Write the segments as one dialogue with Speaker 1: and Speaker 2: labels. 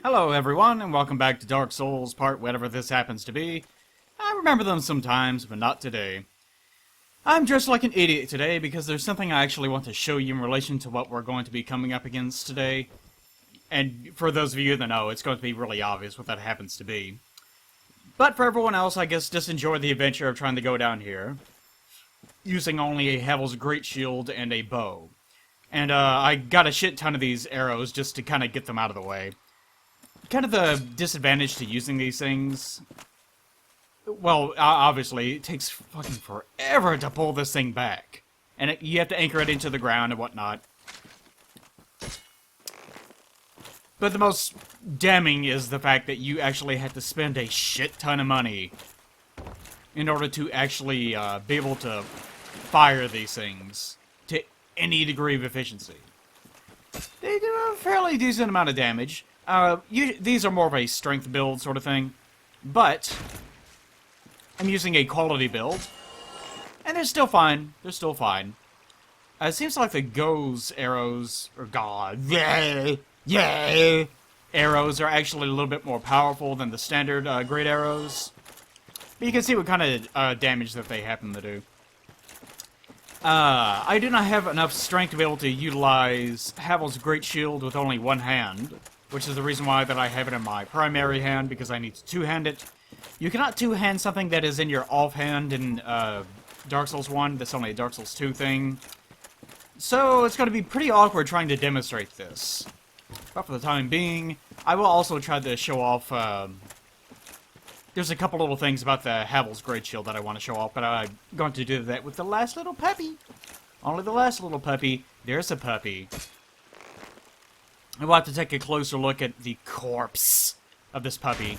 Speaker 1: Hello everyone, and welcome back to Dark Souls part whatever this happens to be. I remember them sometimes, but not today. I'm dressed like an idiot today because there's something I actually want to show you in relation to what we're going to be coming up against today. And for those of you that know, it's going to be really obvious what that happens to be. But for everyone else, I guess just enjoy the adventure of trying to go down here, using only a Havel's Great Shield and a bow. And I got a shit ton of these arrows just to kind of get them out of the way. Kind of the disadvantage to using these things, well, obviously, it takes fucking forever to pull this thing back. And you have to anchor it into the ground and whatnot. But the most damning is the fact that you actually have to spend a shit ton of money in order to actually be able to fire these things to any degree of efficiency. They do a fairly decent amount of damage. These are more of a strength build sort of thing, but I'm using a quality build, and they're still fine. They're still fine. It seems like the Go's arrows, or arrows are actually a little bit more powerful than the standard great arrows. But you can see what kind of damage that they happen to do. I do not have enough strength to be able to utilize Havel's Great Shield with only one hand, which is the reason why that I have it in my primary hand, because I need to two-hand it. You cannot two-hand something that is in your offhand in Dark Souls 1. That's only a Dark Souls 2 thing. So it's going to be pretty awkward trying to demonstrate this. But for the time being, I will also try to show off... there's a couple little things about the Havel's Great Shield that I want to show off, but I'm going to do that with the last little puppy. Only the last little puppy. There's a puppy. We'll have to take a closer look at the corpse of this puppy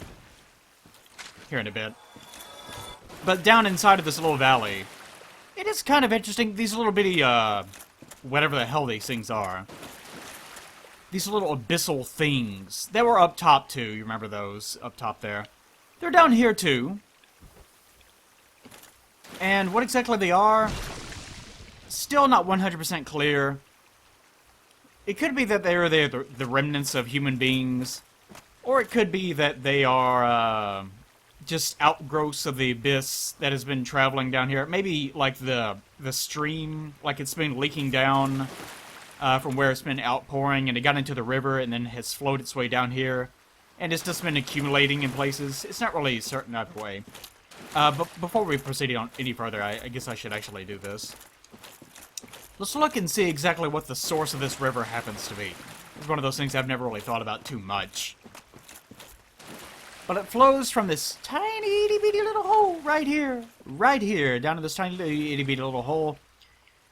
Speaker 1: here in a bit. But down inside of this little valley, it is kind of interesting. These little bitty, whatever the hell these things are. These little abyssal things. They were up top too. You remember those up top there? They're down here too. And what exactly they are, still not 100% clear. It could be that they're the remnants of human beings, or it could be that they are just outgrowths of the abyss that has been traveling down here. Maybe like the stream, like it's been leaking down from where it's been outpouring, and it got into the river and then has flowed its way down here, and it's just been accumulating in places. It's not really certain either way. But before we proceed on any further, I guess I should actually do this. Let's look and see exactly what the source of this river happens to be. It's one of those things I've never really thought about too much. But it flows from this tiny itty-bitty little hole right here, down to this tiny itty-bitty little hole.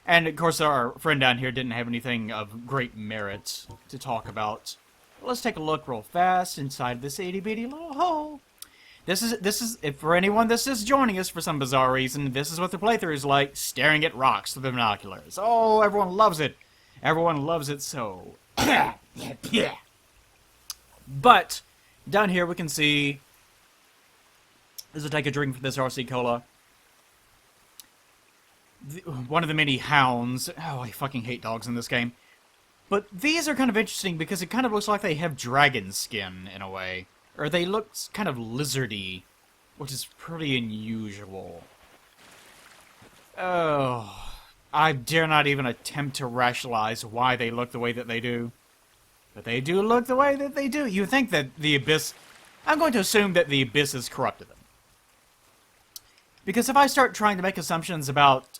Speaker 1: And of course our friend down here didn't have anything of great merit to talk about. Let's take a look real fast inside this itty-bitty little hole. This is, if for anyone that's just joining us for some bizarre reason, this is what the playthrough is like, staring at rocks with the binoculars. Oh, everyone loves it. Everyone loves it so. But, down here we can see, as I take a drink from this RC Cola, one of the many hounds. Oh, I fucking hate dogs in this game. But these are kind of interesting because it kind of looks like they have dragon skin in a way. Or they look kind of lizardy, which is pretty unusual. Oh, I dare not even attempt to rationalize why they look the way that they do. But they do look the way that they do. You think that the Abyss... I'm going to assume that the Abyss has corrupted them. Because if I start trying to make assumptions about,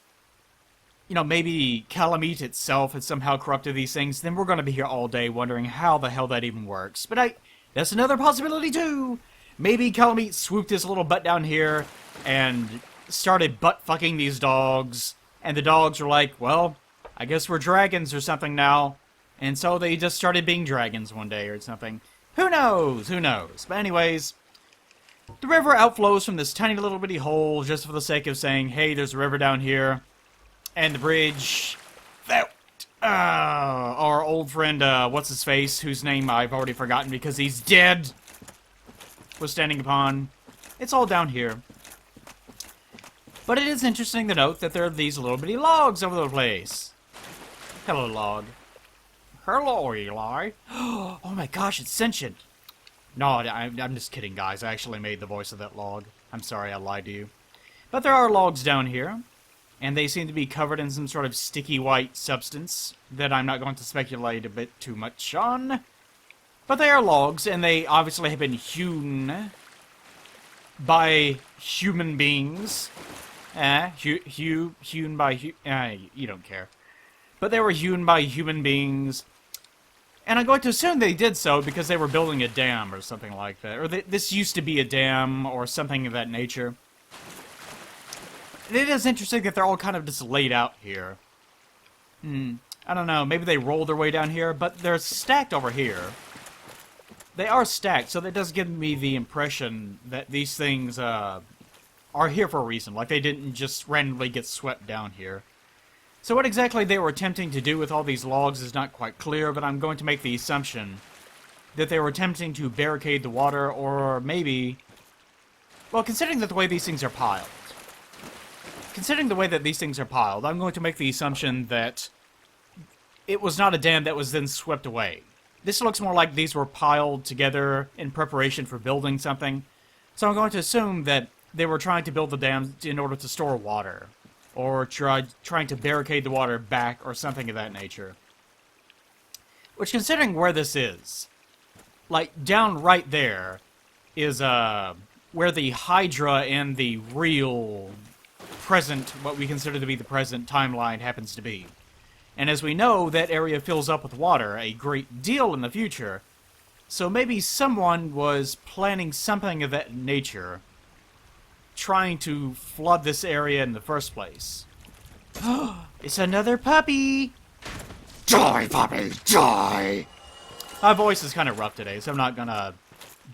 Speaker 1: you know, maybe Calamite itself has somehow corrupted these things, then we're going to be here all day wondering how the hell that even works. But that's another possibility, too. Maybe Calamite swooped his little butt down here and started butt-fucking these dogs. And the dogs were like, well, I guess we're dragons or something now. And so they just started being dragons one day or something. Who knows? Who knows? But anyways, the river outflows from this tiny little bitty hole just for the sake of saying, hey, there's a river down here. And the bridge... our old friend, what's-his-face, whose name I've already forgotten because he's dead, was standing upon. It's all down here. But it is interesting to note that there are these little bitty logs over the place. Hello, log. Hello, Eli. Oh my gosh, it's sentient. No, I'm just kidding, guys. I actually made the voice of that log. I'm sorry I lied to you. But there are logs down here, and they seem to be covered in some sort of sticky white substance that I'm not going to speculate a bit too much on. But they are logs, and they obviously have been hewn by human beings. Hewn by... you don't care. But they were hewn by human beings. And I'm going to assume they did so because they were building a dam or something like that. Or this used to be a dam or something of that nature. It is interesting that they're all kind of just laid out here. I don't know, maybe they rolled their way down here, but they're stacked over here. They are stacked, so that does give me the impression that these things are here for a reason. Like, they didn't just randomly get swept down here. So what exactly they were attempting to do with all these logs is not quite clear, but I'm going to make the assumption that they were attempting to barricade the water, or maybe... Well, considering that the way these things are piled... I'm going to make the assumption that it was not a dam that was then swept away. This looks more like these were piled together in preparation for building something. So I'm going to assume that they were trying to build the dam in order to store water. Or trying to barricade the water back, or something of that nature. Which, considering where this is, like, down right there is, where the Hydra and the real present, what we consider to be the present timeline happens to be. And as we know, that area fills up with water a great deal in the future. So maybe someone was planning something of that nature, trying to flood this area in the first place. It's another puppy!
Speaker 2: Die, puppy, die!
Speaker 1: My voice is kind of rough today, so I'm not gonna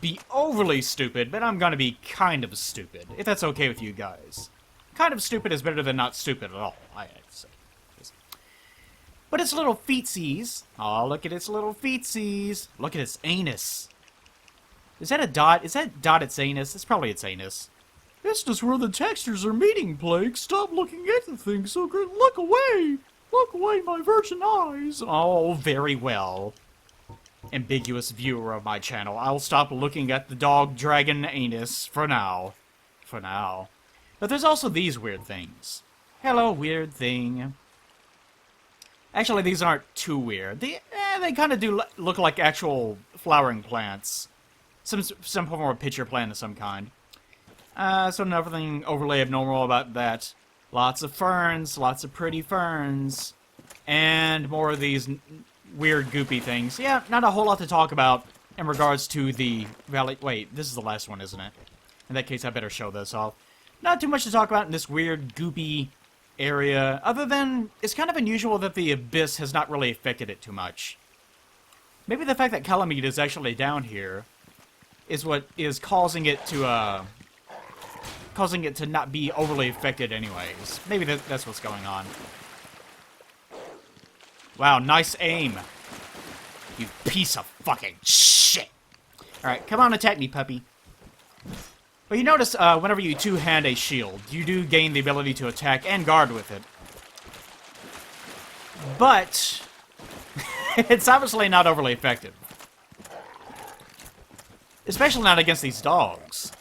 Speaker 1: be overly stupid, but I'm gonna be kind of stupid, if that's okay with you guys. Kind of stupid is better than not stupid at all, I have to say. But its little feetsies. Oh, look at its little feetsies. Look at its anus. Is that a dot? Is that dot its anus? It's probably its anus. It's just where the textures are meeting, Blake. Stop looking at the thing so good. Look away! Look away, my virgin eyes! Oh, very well. Ambiguous viewer of my channel. I'll stop looking at the dog dragon anus for now. For now. But there's also these weird things. Hello, weird thing. Actually, these aren't too weird. They kind of do look like actual flowering plants. Some form of pitcher plant of some kind. So nothing overly abnormal about that. Lots of ferns, lots of pretty ferns. And more of these weird goopy things. Yeah, not a whole lot to talk about in regards to the valley. Wait, this is the last one, isn't it? In that case, I better show this off. Not too much to talk about in this weird goopy area, other than it's kind of unusual that the abyss has not really affected it too much. Maybe the fact that Calamite is actually down here is what is causing it to not be overly affected anyways. Maybe that's what's going on. Wow, nice aim. You piece of fucking shit. Alright, come on, attack me, puppy. But you notice, whenever you two-hand a shield, you do gain the ability to attack and guard with it. But it's obviously not overly effective. Especially not against these dogs.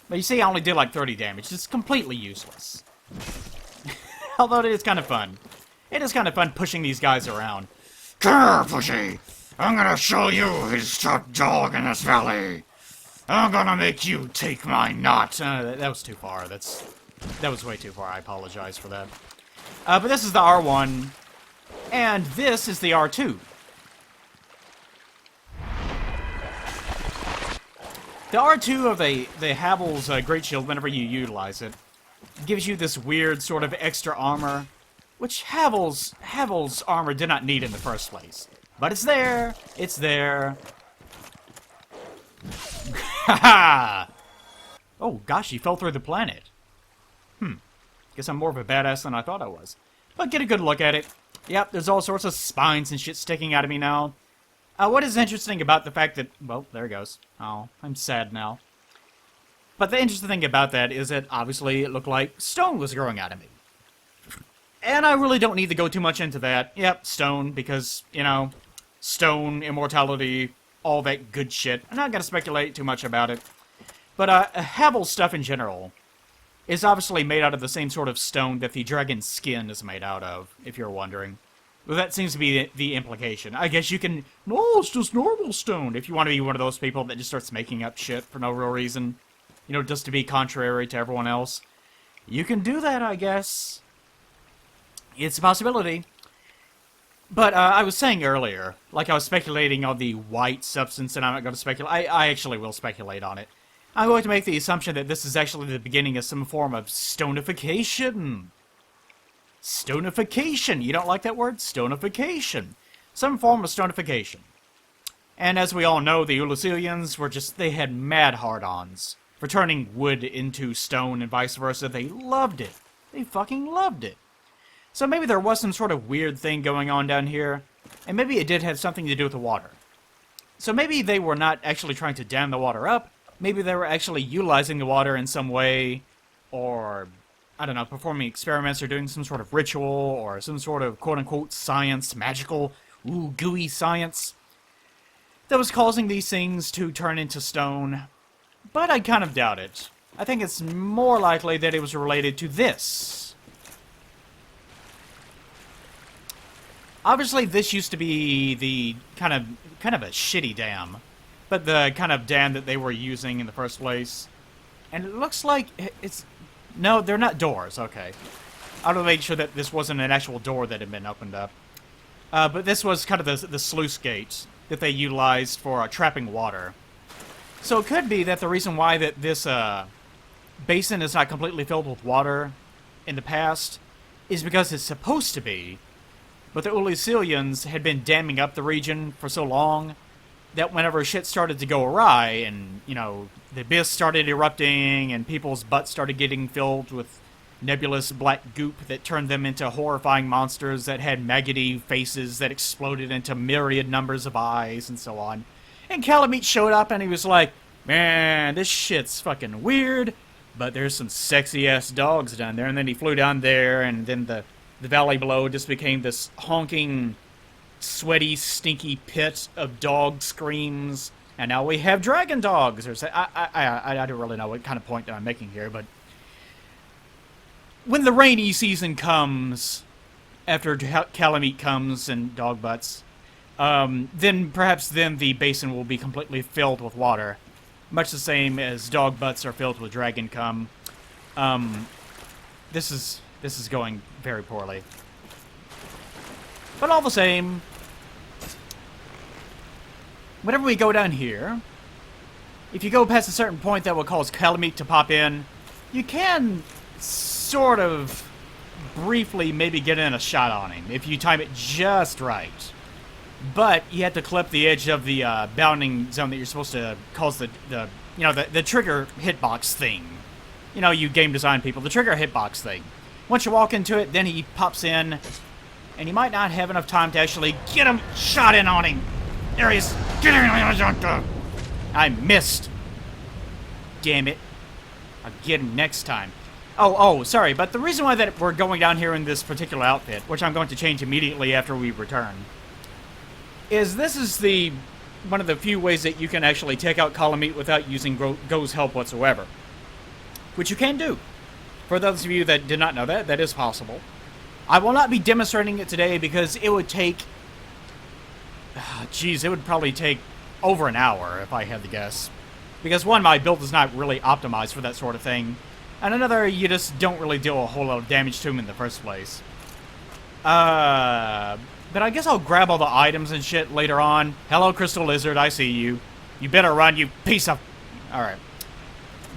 Speaker 1: But you see, I only did like 30 damage. It's completely useless. Although it is kind of fun. It is kind of fun pushing these guys around.
Speaker 2: Come here, Pushy! I'm gonna show you who's top dog in this valley! I'm gonna make you take my nut!
Speaker 1: That was too far. That was way too far. I apologize for that. But this is the R1, and this is the R2. The R2 of the Havel's Great Shield, whenever you utilize it, gives you this weird sort of extra armor, which Havel's armor did not need in the first place. But it's there! It's there! Haha! Oh gosh, he fell through the planet. Guess I'm more of a badass than I thought I was. But get a good look at it. Yep, there's all sorts of spines and shit sticking out of me now. What is interesting about the fact that... Well, there it goes. Oh, I'm sad now. But the interesting thing about that is that, obviously, it looked like stone was growing out of me. And I really don't need to go too much into that. Yep, stone, because, you know, stone, immortality, all that good shit. I'm not going to speculate too much about it. But Havel's stuff in general is obviously made out of the same sort of stone that the dragon's skin is made out of, if you're wondering. Well, that seems to be the implication. I guess you can... No, it's just normal stone. If you want to be one of those people that just starts making up shit for no real reason. You know, just to be contrary to everyone else. You can do that, I guess. It's a possibility. But I was saying earlier, like I was speculating on the white substance, and I'm not going to speculate. I actually will speculate on it. I'm going to make the assumption that this is actually the beginning of some form of stonification. Stonification. You don't like that word? Stonification. Some form of stonification. And as we all know, the Ulyssilians were just... They had mad hard-ons for turning wood into stone and vice versa. They loved it. They fucking loved it. So maybe there was some sort of weird thing going on down here. And maybe it did have something to do with the water. So maybe they were not actually trying to dam the water up. Maybe they were actually utilizing the water in some way. Or... I don't know, performing experiments or doing some sort of ritual or some sort of quote-unquote science, magical, gooey science that was causing these things to turn into stone. But I kind of doubt it. I think it's more likely that it was related to this. Obviously, this used to be the kind of a shitty dam, but the kind of dam that they were using in the first place. And it looks like it's... No, they're not doors, okay. I want to make sure that this wasn't an actual door that had been opened up. But this was kind of the sluice gate that they utilized for trapping water. So it could be that the reason why that this basin is not completely filled with water in the past is because it's supposed to be. But the Ulyssilians had been damming up the region for so long that whenever shit started to go awry and, you know, the abyss started erupting and people's butts started getting filled with nebulous black goop that turned them into horrifying monsters that had maggoty faces that exploded into myriad numbers of eyes and so on. And Calamite showed up and he was like, man, this shit's fucking weird, but there's some sexy-ass dogs down there. And then he flew down there, and then the valley below just became this honking... sweaty, stinky pit of dog screams, and now we have dragon dogs. I don't really know what kind of point that I'm making here, but when the rainy season comes, after Calamite comes and dog butts, then perhaps then the basin will be completely filled with water, much the same as dog butts are filled with dragon cum. This is going very poorly. But all the same, whenever we go down here, if you go past a certain point that will cause Calamite to pop in, you can sort of briefly maybe get in a shot on him if you time it just right. But you have to clip the edge of the bounding zone that you're supposed to cause the trigger hitbox thing. You know, you game design people, the trigger hitbox thing. Once you walk into it, then he pops in, and you might not have enough time to actually get him shot in on him. There he is. Get him. I missed. Damn it. I'll get him next time. Oh, sorry, but the reason why that we're going down here in this particular outfit, which I'm going to change immediately after we return, is this is one of the few ways that you can actually take out Calamite without using Go's help whatsoever. Which you can do. For those of you that did not know that, that is possible. I will not be demonstrating it today because it would take... it would probably take over an hour if I had to guess. Because one, my build is not really optimized for that sort of thing. And another, you just don't really deal a whole lot of damage to him in the first place. But I guess I'll grab all the items and shit later on. Hello, Crystal Lizard, I see you. You better run, you piece of... Alright.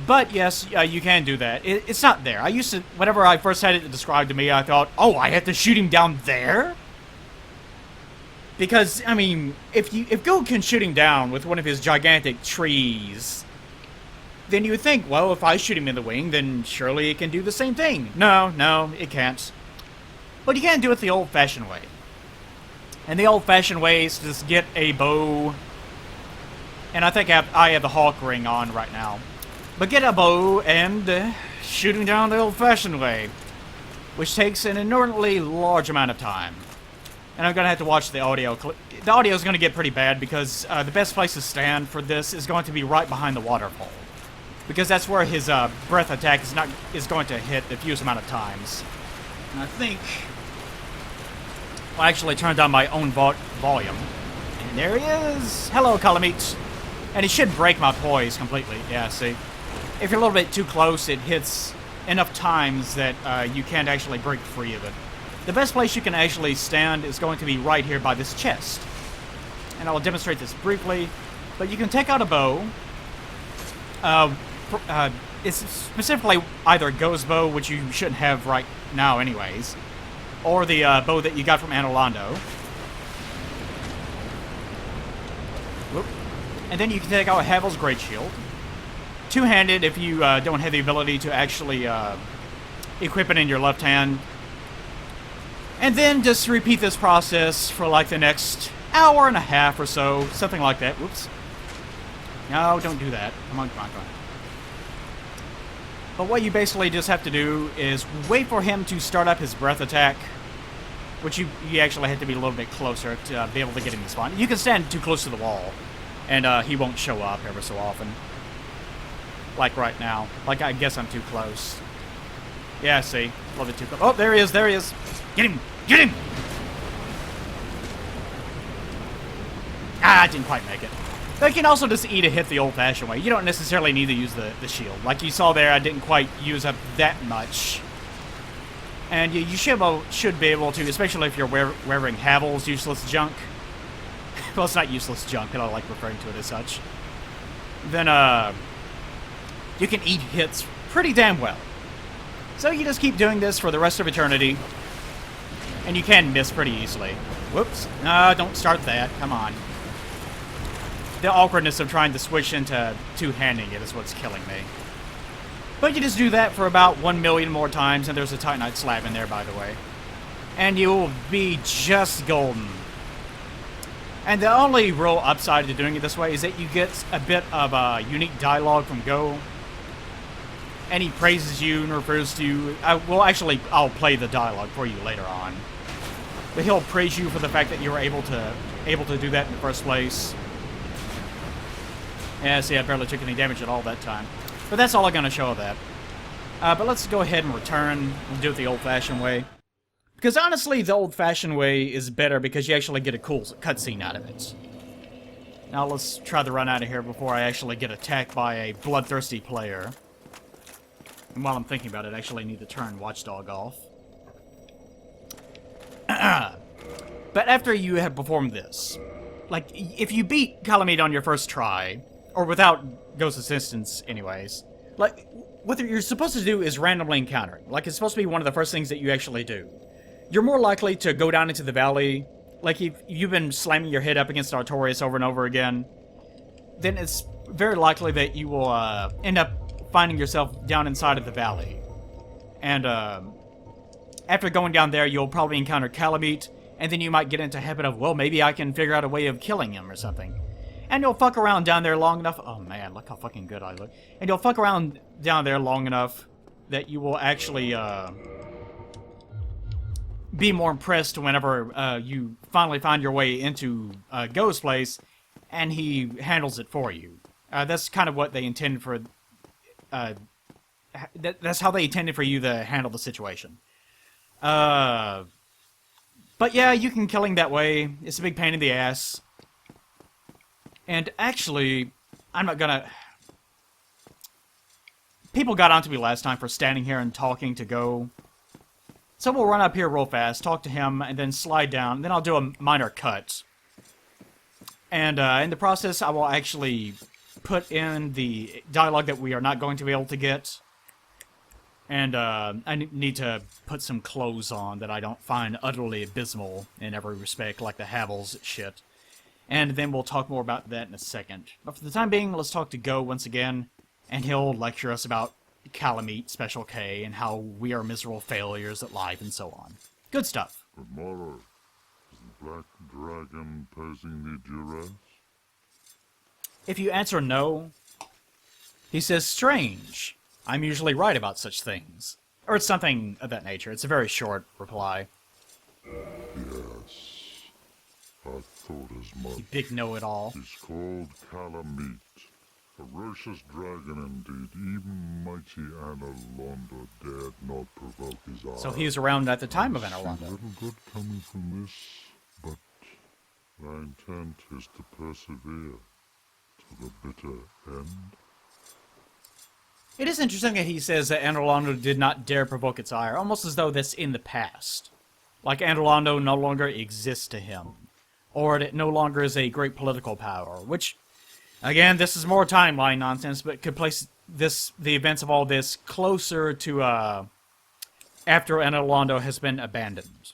Speaker 1: But yes, you can do that. It's not there. I used to, whenever I first had it described to me, I thought, oh, I have to shoot him down there? Because, I mean, if Go can shoot him down with one of his gigantic trees, then you would think, well, if I shoot him in the wing, then surely it can do the same thing. No, it can't. But you can do it the old-fashioned way. And the old-fashioned way is to just get a bow. And I think I have the Hawk ring on right now. But get a bow and shoot him down the old-fashioned way, which takes an inordinately large amount of time. And I'm gonna have to watch the audio. The audio is gonna get pretty bad because the best place to stand for this is going to be right behind the waterfall, because that's where his breath attack is going to hit the fewest amount of times. And I think I'll actually turn down my own volume. And there he is. Hello, Calamite. And he should break my poise completely. Yeah, see, if you're a little bit too close, it hits enough times that you can't actually break free of it. The best place you can actually stand is going to be right here by this chest. And I will demonstrate this briefly. But you can take out a bow. It's specifically either a ghost bow, which you shouldn't have right now anyways, or the bow that you got from Anolando. Whoop. And then you can take out Havel's Great Shield. Two-handed if you don't have the ability to actually equip it in your left hand. And then just repeat this process for like the next hour and a half or so. Something like that. Whoops. No, don't do that. Come on, come on, come on. But what you basically just have to do is wait for him to start up his breath attack. Which you actually have to be a little bit closer to be able to get him to spawn. You can stand too close to the wall. And he won't show up ever so often. Like right now. Like, I guess I'm too close. Yeah, see? A little bit too close. Oh, there he is, there he is. Get him! Get him! Ah, I didn't quite make it. But you can also just eat a hit the old-fashioned way. You don't necessarily need to use the shield. Like you saw there, I didn't quite use up that much. And you should be able to, especially if you're wearing Havel's useless junk. Well, it's not useless junk, and I like referring to it as such. Then, you can eat hits pretty damn well. So you just keep doing this for the rest of eternity. And you can miss pretty easily. Whoops. No, don't start that. Come on. The awkwardness of trying to switch into two-handing it is what's killing me. But you just do that for about 1 million more times, and there's a Titanite slab in there, by the way. And you will be just golden. And the only real upside to doing it this way is that you get a bit of unique dialogue from Go. And he praises you and refers to you. I'll play the dialogue for you later on. But he'll praise you for the fact that you were able to do that in the first place. Yeah, see, I barely took any damage at all that time. But that's all I'm going to show of that. But let's go ahead and return and do it the old-fashioned way. Because honestly, the old-fashioned way is better because you actually get a cool cutscene out of it. Now let's try to run out of here before I actually get attacked by a bloodthirsty player. And while I'm thinking about it, I actually need to turn Watchdog off. But after you have performed this, like, if you beat Calamite on your first try, or without Ghost assistance anyways, like, what you're supposed to do is randomly encounter. Like, it's supposed to be one of the first things that you actually do. You're more likely to go down into the valley, like if you've been slamming your head up against Artorias over and over again, then it's very likely that you will end up finding yourself down inside of the valley. And after going down there, you'll probably encounter Calamite, and then you might get into a habit of, well, maybe I can figure out a way of killing him or something. And you'll fuck around down there long enough. Oh man, look how fucking good I look. And you'll fuck around down there long enough that you will actually be more impressed whenever you finally find your way into Go's place, and he handles it for you. That's kind of what they intended for. That's how they intended for you to handle the situation. But yeah, you can kill him that way. It's a big pain in the ass. And actually, I'm not gonna... People got onto me last time for standing here and talking to Go. So we'll run up here real fast, talk to him, and then slide down. Then I'll do a minor cut. And in the process, I will actually put in the dialogue that we are not going to be able to get. And I need to put some clothes on that I don't find utterly abysmal in every respect, like the Havel's shit. And then we'll talk more about that in a second. But for the time being, let's talk to Go once again, and he'll lecture us about Calamite, Special K, and how we are miserable failures at life, and so on. Good stuff.
Speaker 3: Tomorrow, is the black dragon posing the duress?
Speaker 1: If you answer no, he says, strange. I'm usually right about such things. Or it's something of that nature. It's a very short reply.
Speaker 3: Yes. I thought as much.
Speaker 1: You big know-it-all.
Speaker 3: He's called Calamite. Ferocious dragon indeed. Even mighty Analondo dared not provoke his ire.
Speaker 1: So he was around at the time of
Speaker 3: I see
Speaker 1: Analondo.
Speaker 3: little good coming from this, but my intent is to persevere to the bitter end.
Speaker 1: It is interesting that he says that Analondo did not dare provoke its ire, almost as though that's in the past. Like Analondo no longer exists to him. Or it no longer is a great political power, which, again, this is more timeline nonsense, but could place the events of all this closer to, after Analondo has been abandoned.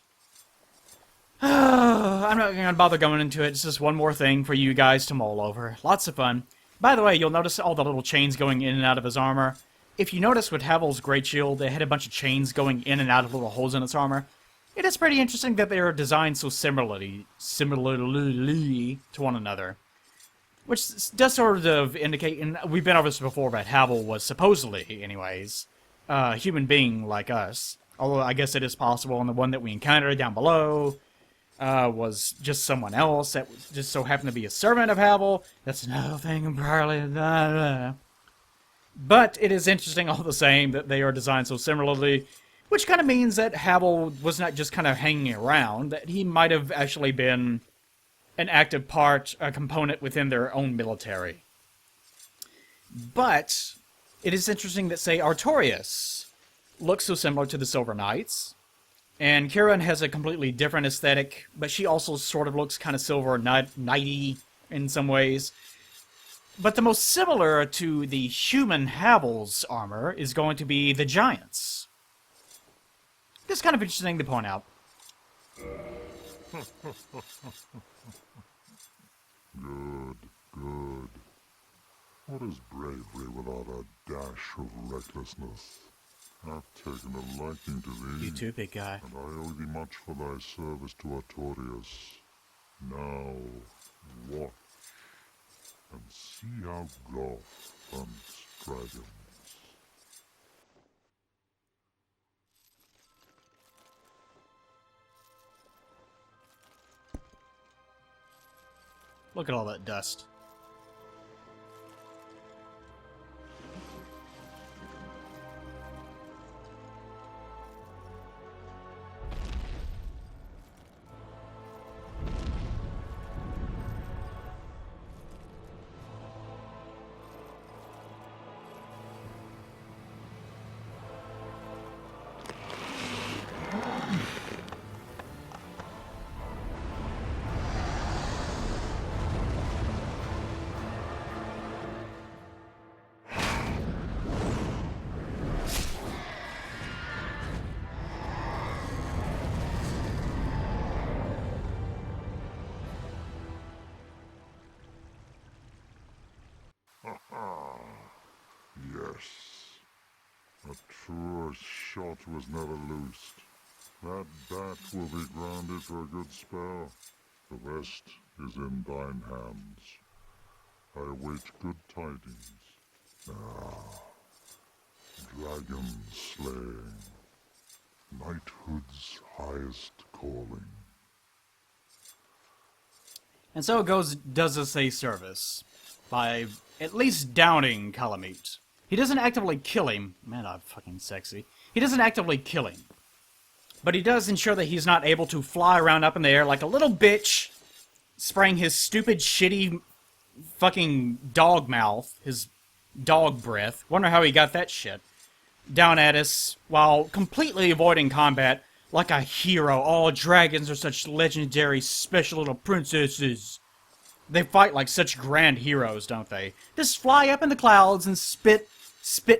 Speaker 1: I'm not going to bother going into it, it's just one more thing for you guys to mull over. Lots of fun. By the way, you'll notice all the little chains going in and out of his armor. If you notice with Havel's Great Shield, they had a bunch of chains going in and out of little holes in its armor. It is pretty interesting that they are designed so similarly to one another. Which does sort of indicate, and we've been over this before, but Havel was supposedly, anyways, a human being like us. Although I guess it is possible, and the one that we encountered down below was just someone else that just so happened to be a servant of Havel. That's another thing entirely. But it is interesting all the same that they are designed so similarly, which kind of means that Havel was not just kind of hanging around, that he might have actually been an active part, a component within their own military. But it is interesting that, say, Artorias looks so similar to the Silver Knights, and Kieran has a completely different aesthetic, but she also sort of looks kind of Silver Knighty in some ways. But the most similar to the human Havel's armor is going to be the Giants. It's kind of interesting to point out.
Speaker 3: Good, good. What is bravery without a dash of recklessness? I've taken a liking to thee.
Speaker 1: You too, big guy.
Speaker 3: And I owe thee much for thy service to Artorias. Now, watch, and see how Goth hunts dragons.
Speaker 1: Look at all that dust.
Speaker 3: Yes. A truer shot was never loosed. That bat will be grounded for a good spell. The rest is in thine hands. I await good tidings. Ah, dragon slaying. Knighthood's highest calling.
Speaker 1: And so it does us a service by at least downing Calamite. He doesn't actively kill him. Man, I'm fucking sexy. He doesn't actively kill him. But he does ensure that he's not able to fly around up in the air like a little bitch, spraying his stupid, shitty, fucking dog mouth, his dog breath. Wonder how he got that shit down at us while completely avoiding combat like a hero. All dragons are such legendary, special little princesses. They fight like such grand heroes, don't they? Just fly up in the clouds and spit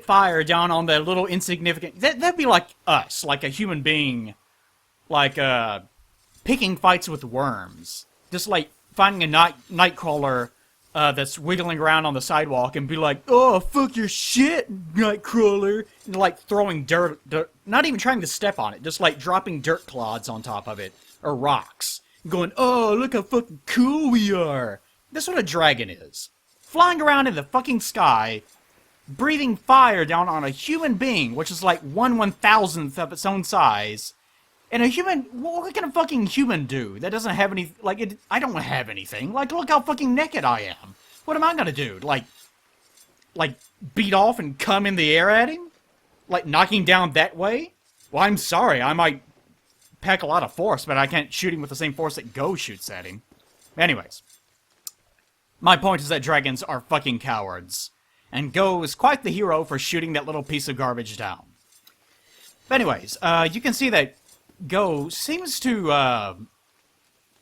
Speaker 1: fire down on the little insignificant... That'd be like us, like a human being, like, picking fights with worms. Just like finding a nightcrawler that's wiggling around on the sidewalk and be like, oh, fuck your shit, Nightcrawler. And like throwing dirt, not even trying to step on it, just like dropping dirt clods on top of it, or rocks. Going, oh, look how fucking cool we are. That's what a dragon is. Flying around in the fucking sky, breathing fire down on a human being, which is like 1/1000th of its own size, And a human, what can a fucking human do that doesn't have any, like, I don't have anything. Like, look how fucking naked I am. What am I gonna do? Like, beat off and come in the air at him? Like, knocking down that way? Well, I'm sorry, I might pack a lot of force, but I can't shoot him with the same force that Go shoots at him. Anyways. My point is that dragons are fucking cowards. And Go is quite the hero for shooting that little piece of garbage down. But anyways, you can see that Go seems to,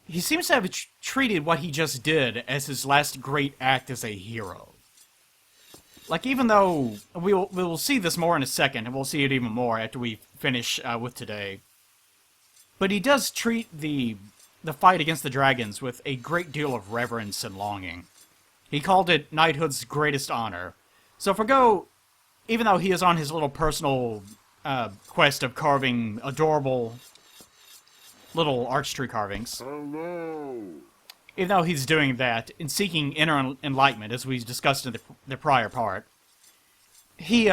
Speaker 1: he seems to have treated what he just did as his last great act as a hero. Like, even though we'll see this more in a second, and we'll see it even more after we finish with today. But he does treat the fight against the dragons with a great deal of reverence and longing. He called it knighthood's greatest honor. So for Go, even though he is on his little personal quest of carving adorable little arch tree carvings.
Speaker 3: Hello.
Speaker 1: Even though he's doing that and seeking inner enlightenment, as we discussed in the prior part, he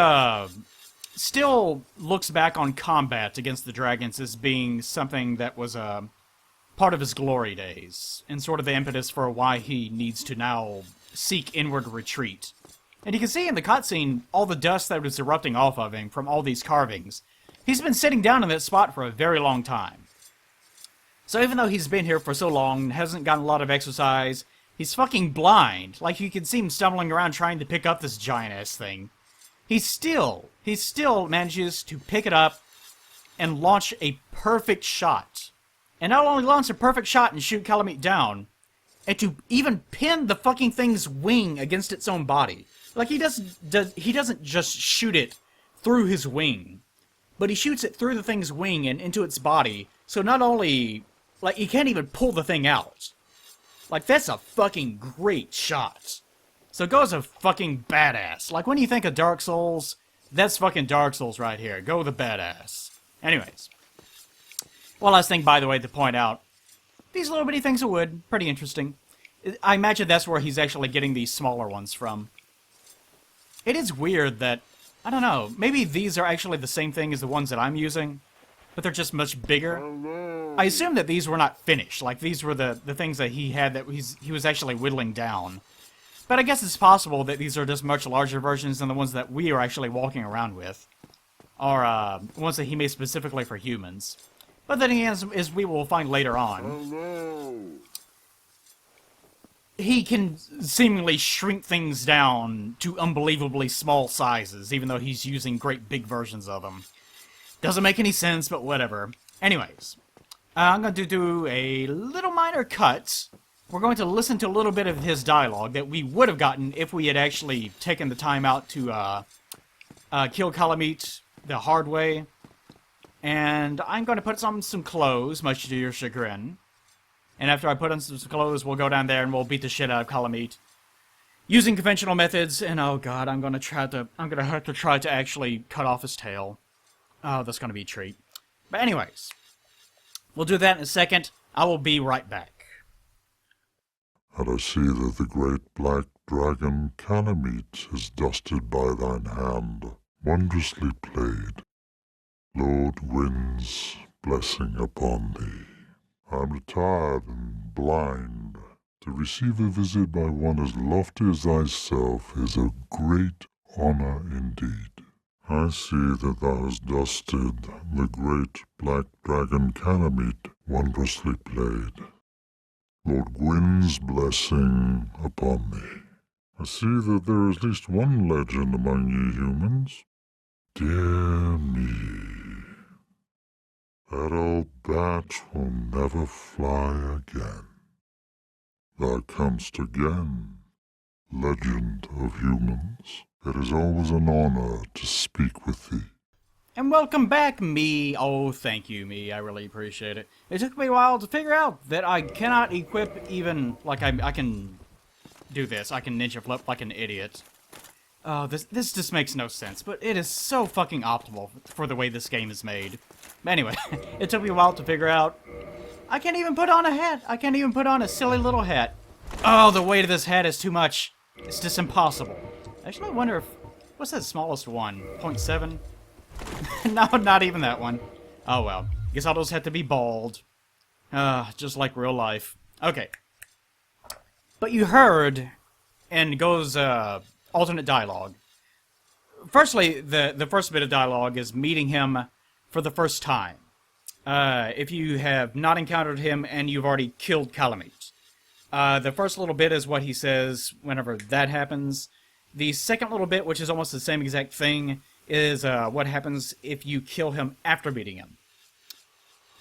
Speaker 1: still looks back on combat against the dragons as being something that was part of his glory days, and sort of the impetus for why he needs to now seek inward retreat. And you can see in the cutscene all the dust that was erupting off of him from all these carvings. He's been sitting down in that spot for a very long time. So even though he's been here for so long, hasn't gotten a lot of exercise, he's fucking blind. Like, you can see him stumbling around trying to pick up this giant-ass thing. He still manages to pick it up and launch a perfect shot. And not only launch a perfect shot and shoot Calamite down, and to even pin the fucking thing's wing against its own body. Like, he doesn't just shoot it through his wing, but he shoots it through the thing's wing and into its body, so not only, like, he can't even pull the thing out. Like, that's a fucking great shot. So Go's a fucking badass. Like, when you think of Dark Souls, that's fucking Dark Souls right here. Go the badass. Anyways. One last thing, by the way, to point out. These little bitty things of wood, pretty interesting. I imagine that's where he's actually getting these smaller ones from. It is weird that, I don't know, maybe these are actually the same thing as the ones that I'm using, but they're just much bigger.
Speaker 3: Hello.
Speaker 1: I assume that these were not finished. Like, these were the things that he had that he was actually whittling down. But I guess it's possible that these are just much larger versions than the ones that we are actually walking around with. Or, ones that he made specifically for humans. But then again, as we will find later on,
Speaker 3: Hello.
Speaker 1: he can seemingly shrink things down to unbelievably small sizes, even though he's using great big versions of them. Doesn't make any sense, but whatever. Anyways, I'm going to do a little minor cut. We're going to listen to a little bit of his dialogue that we would have gotten if we had actually taken the time out to kill Calamite the hard way. And I'm going to put on some clothes, much to your chagrin. And after I put on some clothes, we'll go down there and we'll beat the shit out of Calamite. Using conventional methods, and oh god, I'm gonna have to try to actually cut off his tail. Oh, that's gonna be a treat. But anyways, we'll do that in a second. I will be right back.
Speaker 3: And I see that the great black dragon Calamite is dusted by thine hand, wondrously played. Lord Gwyn's blessing upon thee. I am retired and blind. To receive a visit by one as lofty as thyself is a great honor indeed. I see that thou hast dusted the great black dragon Calamite, wondrously played. Lord Gwyn's blessing upon thee. I see that there is at least one legend among ye humans. Dear me, that old bat will never fly again. Thou comest again, legend of humans. It is always an honor to speak with thee.
Speaker 1: And welcome back, me. Oh, thank you, me. I really appreciate it. It took me a while to figure out that I cannot equip even, like, I can do this. I can ninja flip like an idiot. Oh, this just makes no sense, but it is so fucking optimal for the way this game is made. Anyway, it took me a while to figure out. I can't even put on a hat. I can't even put on a silly little hat. Oh, the weight of this hat is too much. It's just impossible. Actually, I wonder if... What's that smallest one? 0.7? No, not even that one. Oh well. Guess all those had to be bald. Just like real life. Okay. But you heard, and goes, alternate dialogue. Firstly, the first bit of dialogue is meeting him for the first time. If you have not encountered him and you've already killed Calamite. The first little bit is what he says whenever that happens. The second little bit, which is almost the same exact thing, is what happens if you kill him after beating him.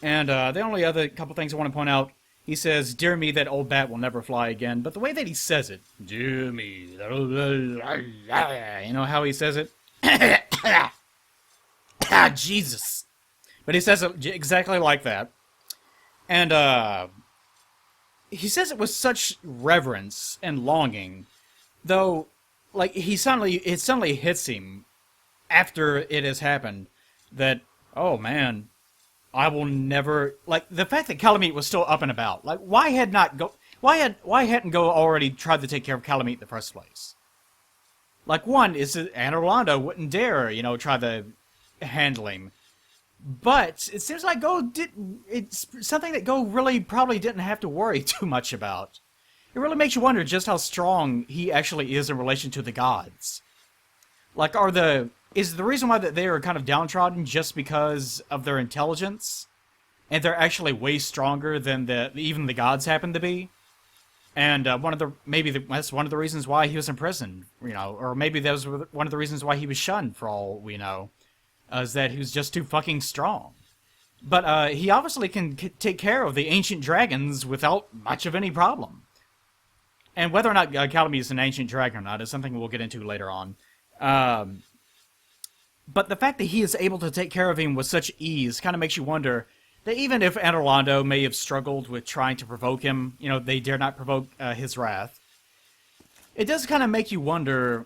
Speaker 1: And the only other couple things I want to point out, he says, "Dear me, that old bat will never fly again." But the way that he says it, "Dear me," you know how he says it? Jesus. But he says it exactly like that. And he says it with such reverence and longing, though, like, it suddenly hits him after it has happened that, oh man, I will never, like, the fact that Calamite was still up and about, like, why hadn't Go already tried to take care of Calamite in the first place? Like, one is that Anne Orlando wouldn't dare, try to handle him. But it seems like it's something that Go really probably didn't have to worry too much about. It really makes you wonder just how strong he actually is in relation to the gods. Like, is the reason why that they are kind of downtrodden just because of their intelligence? And they're actually way stronger than even the gods happen to be? And that's one of the reasons why he was imprisoned, or maybe that was one of the reasons why he was shunned, for all we know, is that he was just too fucking strong. But he obviously can take care of the ancient dragons without much of any problem. And whether or not Calamite is an ancient dragon or not is something we'll get into later on. But the fact that he is able to take care of him with such ease kind of makes you wonder that even if Anne Orlando may have struggled with trying to provoke him, they dare not provoke his wrath, it does kind of make you wonder,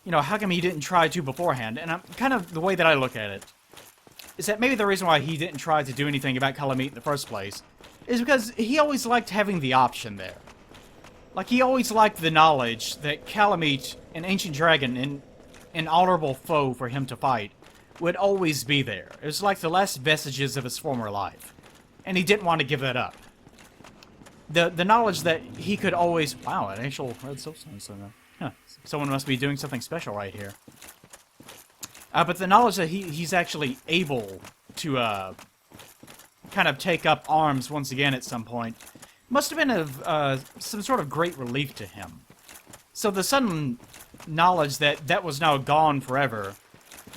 Speaker 1: how come he didn't try to beforehand? And kind of the way that I look at it is that maybe the reason why he didn't try to do anything about Calamite in the first place is because he always liked having the option there. Like, he always liked the knowledge that Calamite, an ancient dragon, an inhonorable foe for him to fight, would always be there. It was like the last vestiges of his former life. And he didn't want to give that up. The knowledge that he could always... Wow, an actual red soapstone. Huh, someone must be doing something special right here. But the knowledge that he's actually able to kind of take up arms once again at some point must have been of some sort of great relief to him. So the sudden knowledge that was now gone forever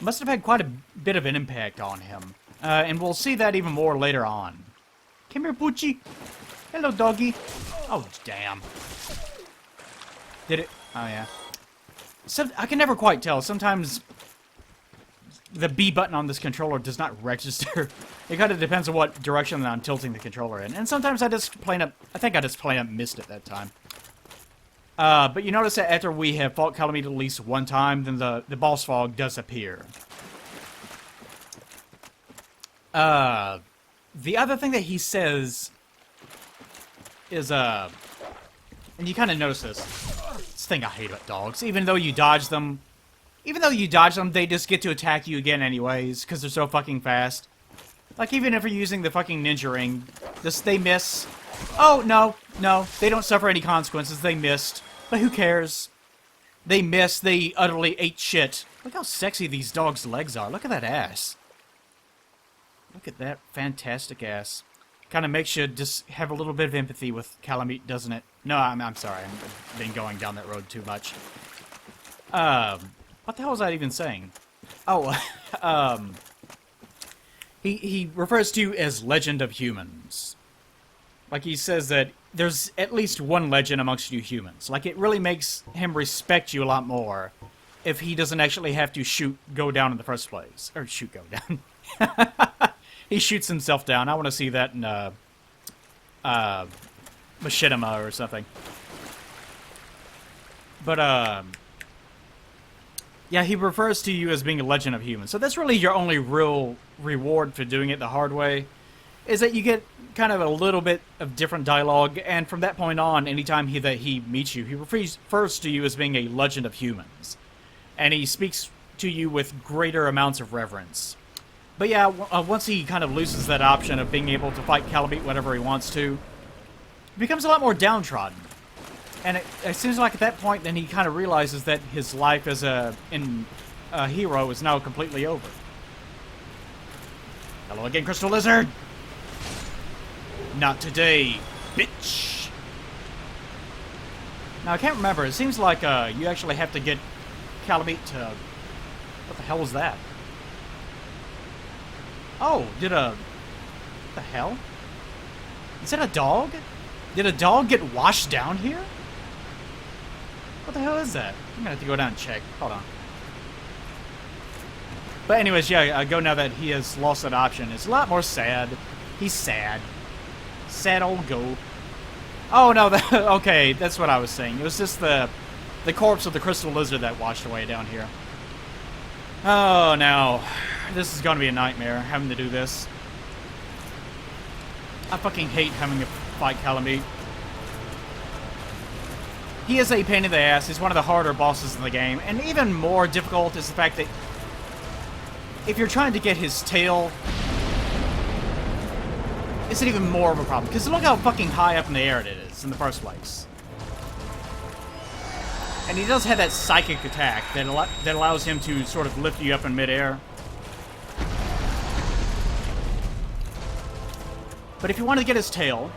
Speaker 1: must have had quite a bit of an impact on him. And we'll see that even more later on. Come here, Poochie. Hello, doggy. Oh, damn. Did it? Oh, yeah. So, I can never quite tell. Sometimes the B button on this controller does not register. It kind of depends on what direction I'm tilting the controller in. And sometimes I think I just plain up missed it that time. But you notice that after we have fought Calamite at least one time, then the boss fog does appear. The other thing that he says is, and you kind of notice this thing I hate about dogs. Even though you dodge them, they just get to attack you again anyways, because they're so fucking fast. Like, even if you're using the fucking ninja ring, they miss. Oh, no, they don't suffer any consequences, they missed. But who cares? They missed, they utterly ate shit. Look how sexy these dogs' legs are, look at that ass. Look at that fantastic ass. Kind of makes you just have a little bit of empathy with Calamite, doesn't it? No, I'm sorry, I've been going down that road too much. What the hell was I even saying? Oh, he refers to you as Legend of Humans. Like, he says that there's at least one legend amongst you humans. Like, it really makes him respect you a lot more if he doesn't actually have to go down in the first place. Or go down. He shoots himself down. I want to see that in, Machinima or something. But, yeah, he refers to you as being a legend of humans. So that's really your only real reward for doing it the hard way, is that you get kind of a little bit of different dialogue, and from that point on, anytime he meets you, he refers to you as being a legend of humans. And he speaks to you with greater amounts of reverence. But yeah, once he kind of loses that option of being able to fight Calamite whenever he wants to, he becomes a lot more downtrodden. And it seems like at that point, then he kind of realizes that his life as a hero is now completely over. Hello again, Crystal Lizard! Not today, bitch! Now, I can't remember. It seems like you actually have to get Calamite to... What the hell was that? Oh, what the hell? Is that a dog? Did a dog get washed down here? What the hell is that? I'm gonna have to go down and check. Hold on. But anyways, yeah, go now that he has lost that option. It's a lot more sad. He's sad. Sad old goat. Oh, no, okay, that's what I was saying. It was just the corpse of the crystal lizard that washed away down here. Oh, no. This is gonna be a nightmare, having to do this. I fucking hate having to fight Calamite. He is a pain in the ass. He's one of the harder bosses in the game. And even more difficult is the fact that if you're trying to get his tail, it's even more of a problem. Because look how fucking high up in the air it is in the first place. And he does have that psychic attack that allows him to sort of lift you up in midair. But if you want to get his tail,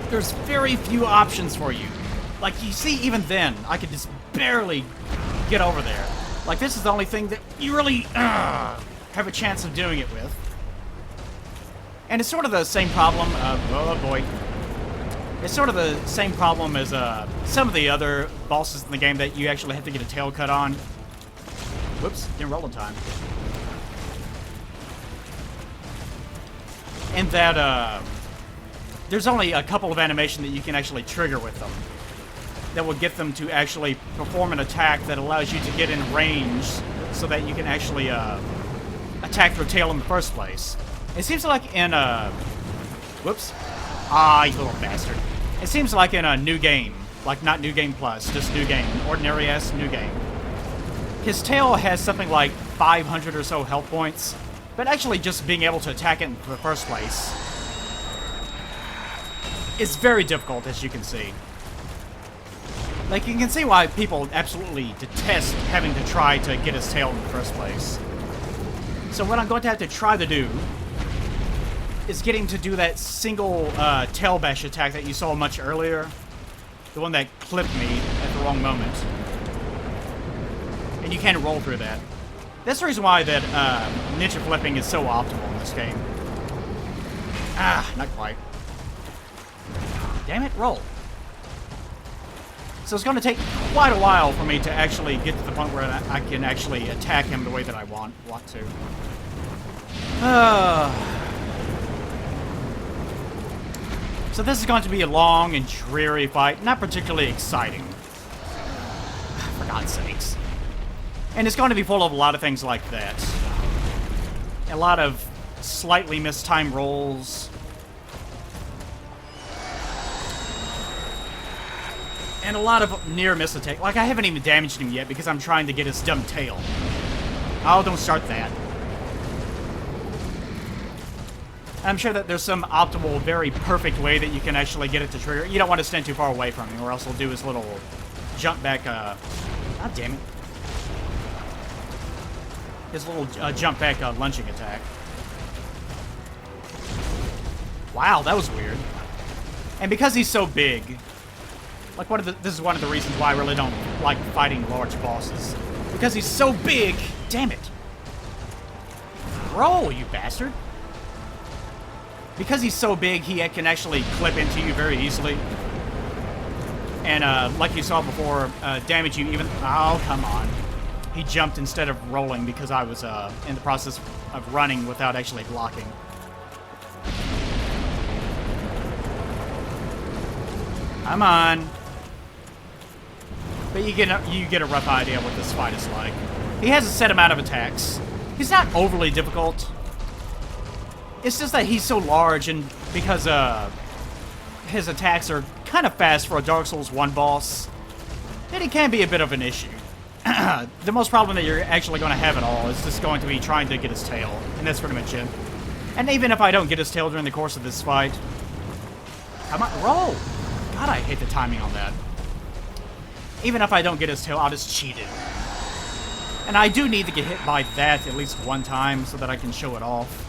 Speaker 1: there's very few options for you. Like, you see, even then, I could just barely get over there. Like, this is the only thing that you really have a chance of doing it with. And it's sort of the same problem of... Oh, boy. It's sort of the same problem as some of the other bosses in the game that you actually have to get a tail cut on. Whoops, didn't roll in time. And that, there's only a couple of animation that you can actually trigger with them that will get them to actually perform an attack that allows you to get in range so that you can actually attack their tail in the first place. It seems like in whoops. Ah, you little bastard. It seems like in a new game, like not New Game Plus, just New Game, ordinary-ass New Game. His tail has something like 500 or so health points, but actually just being able to attack it in the first place is very difficult, as you can see. Like, you can see why people absolutely detest having to try to get his tail in the first place. So what I'm going to have to try to do is get him to do that single tail bash attack that you saw much earlier. The one that clipped me at the wrong moment. And you can't roll through that. That's the reason why that ninja flipping is so optimal in this game. Ah, not quite. Damn it, roll. So it's going to take quite a while for me to actually get to the point where I can actually attack him the way that I want to. So this is going to be a long and dreary fight, not particularly exciting. For God's sakes. And it's going to be full of a lot of things like that. A lot of slightly mistimed rolls. And a lot of near-miss attack. Like, I haven't even damaged him yet because I'm trying to get his dumb tail. Oh, don't start that. I'm sure that there's some optimal, very perfect way that you can actually get it to trigger. You don't want to stand too far away from him, or else he'll do his little jump back, God damn it. His little jump back lunging attack. Wow, that was weird. And because he's so big, like this is one of the reasons why I really don't like fighting large bosses. Because he's so big, damn it. Roll, you bastard. Because he's so big, he can actually clip into you very easily. And like you saw before, damage you even... Oh, come on. He jumped instead of rolling because I was in the process of running without actually blocking. Come on. But you get a rough idea what this fight is like. He has a set amount of attacks. He's not overly difficult. It's just that he's so large, and because his attacks are kind of fast for a Dark Souls 1 boss, then it can be a bit of an issue. the most problem that you're actually going to have at all is just going to be trying to get his tail, and that's pretty much it. And even if I don't get his tail during the course of this fight, come on, roll! God, I hate the timing on that. Even if I don't get his tail, I'll just cheat it. And I do need to get hit by that at least one time so that I can show it off.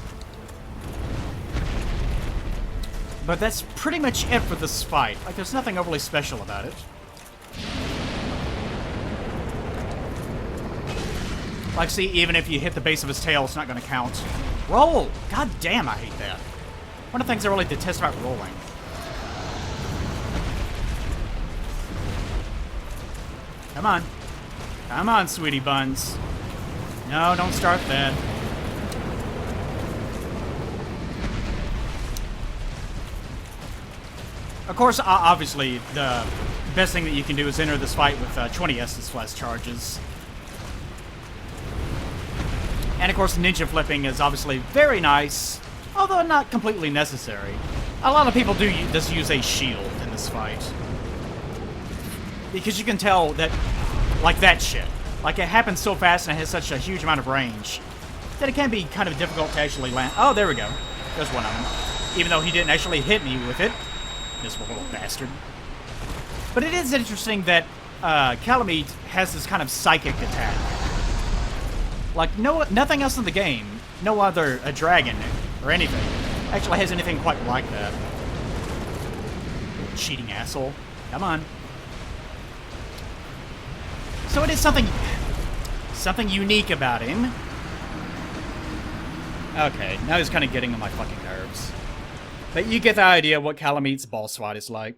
Speaker 1: But that's pretty much it for this fight. Like, there's nothing overly special about it. Like, see, even if you hit the base of his tail, it's not going to count. Roll! God damn, I hate that. One of the things I really detest about rolling. Come on. Come on, sweetie buns. No, don't start that. Of course, obviously, the best thing that you can do is enter this fight with 20 Estus Flask charges. And of course, ninja flipping is obviously very nice, although not completely necessary. A lot of people do just use a shield in this fight. Because you can tell that, like that shit, like it happens so fast and it has such a huge amount of range, that it can be kind of difficult to actually land. Oh, there we go. There's one of them. Even though he didn't actually hit me with it. This little bastard. But it is interesting that Calamite has this kind of psychic attack. Like, nothing else in the game, no other dragon or anything, actually has anything quite like that. Cheating asshole. Come on. So it is something unique about him. Okay, now he's kind of getting on my fucking nerves. But you get the idea what Calamite's boss fight is like.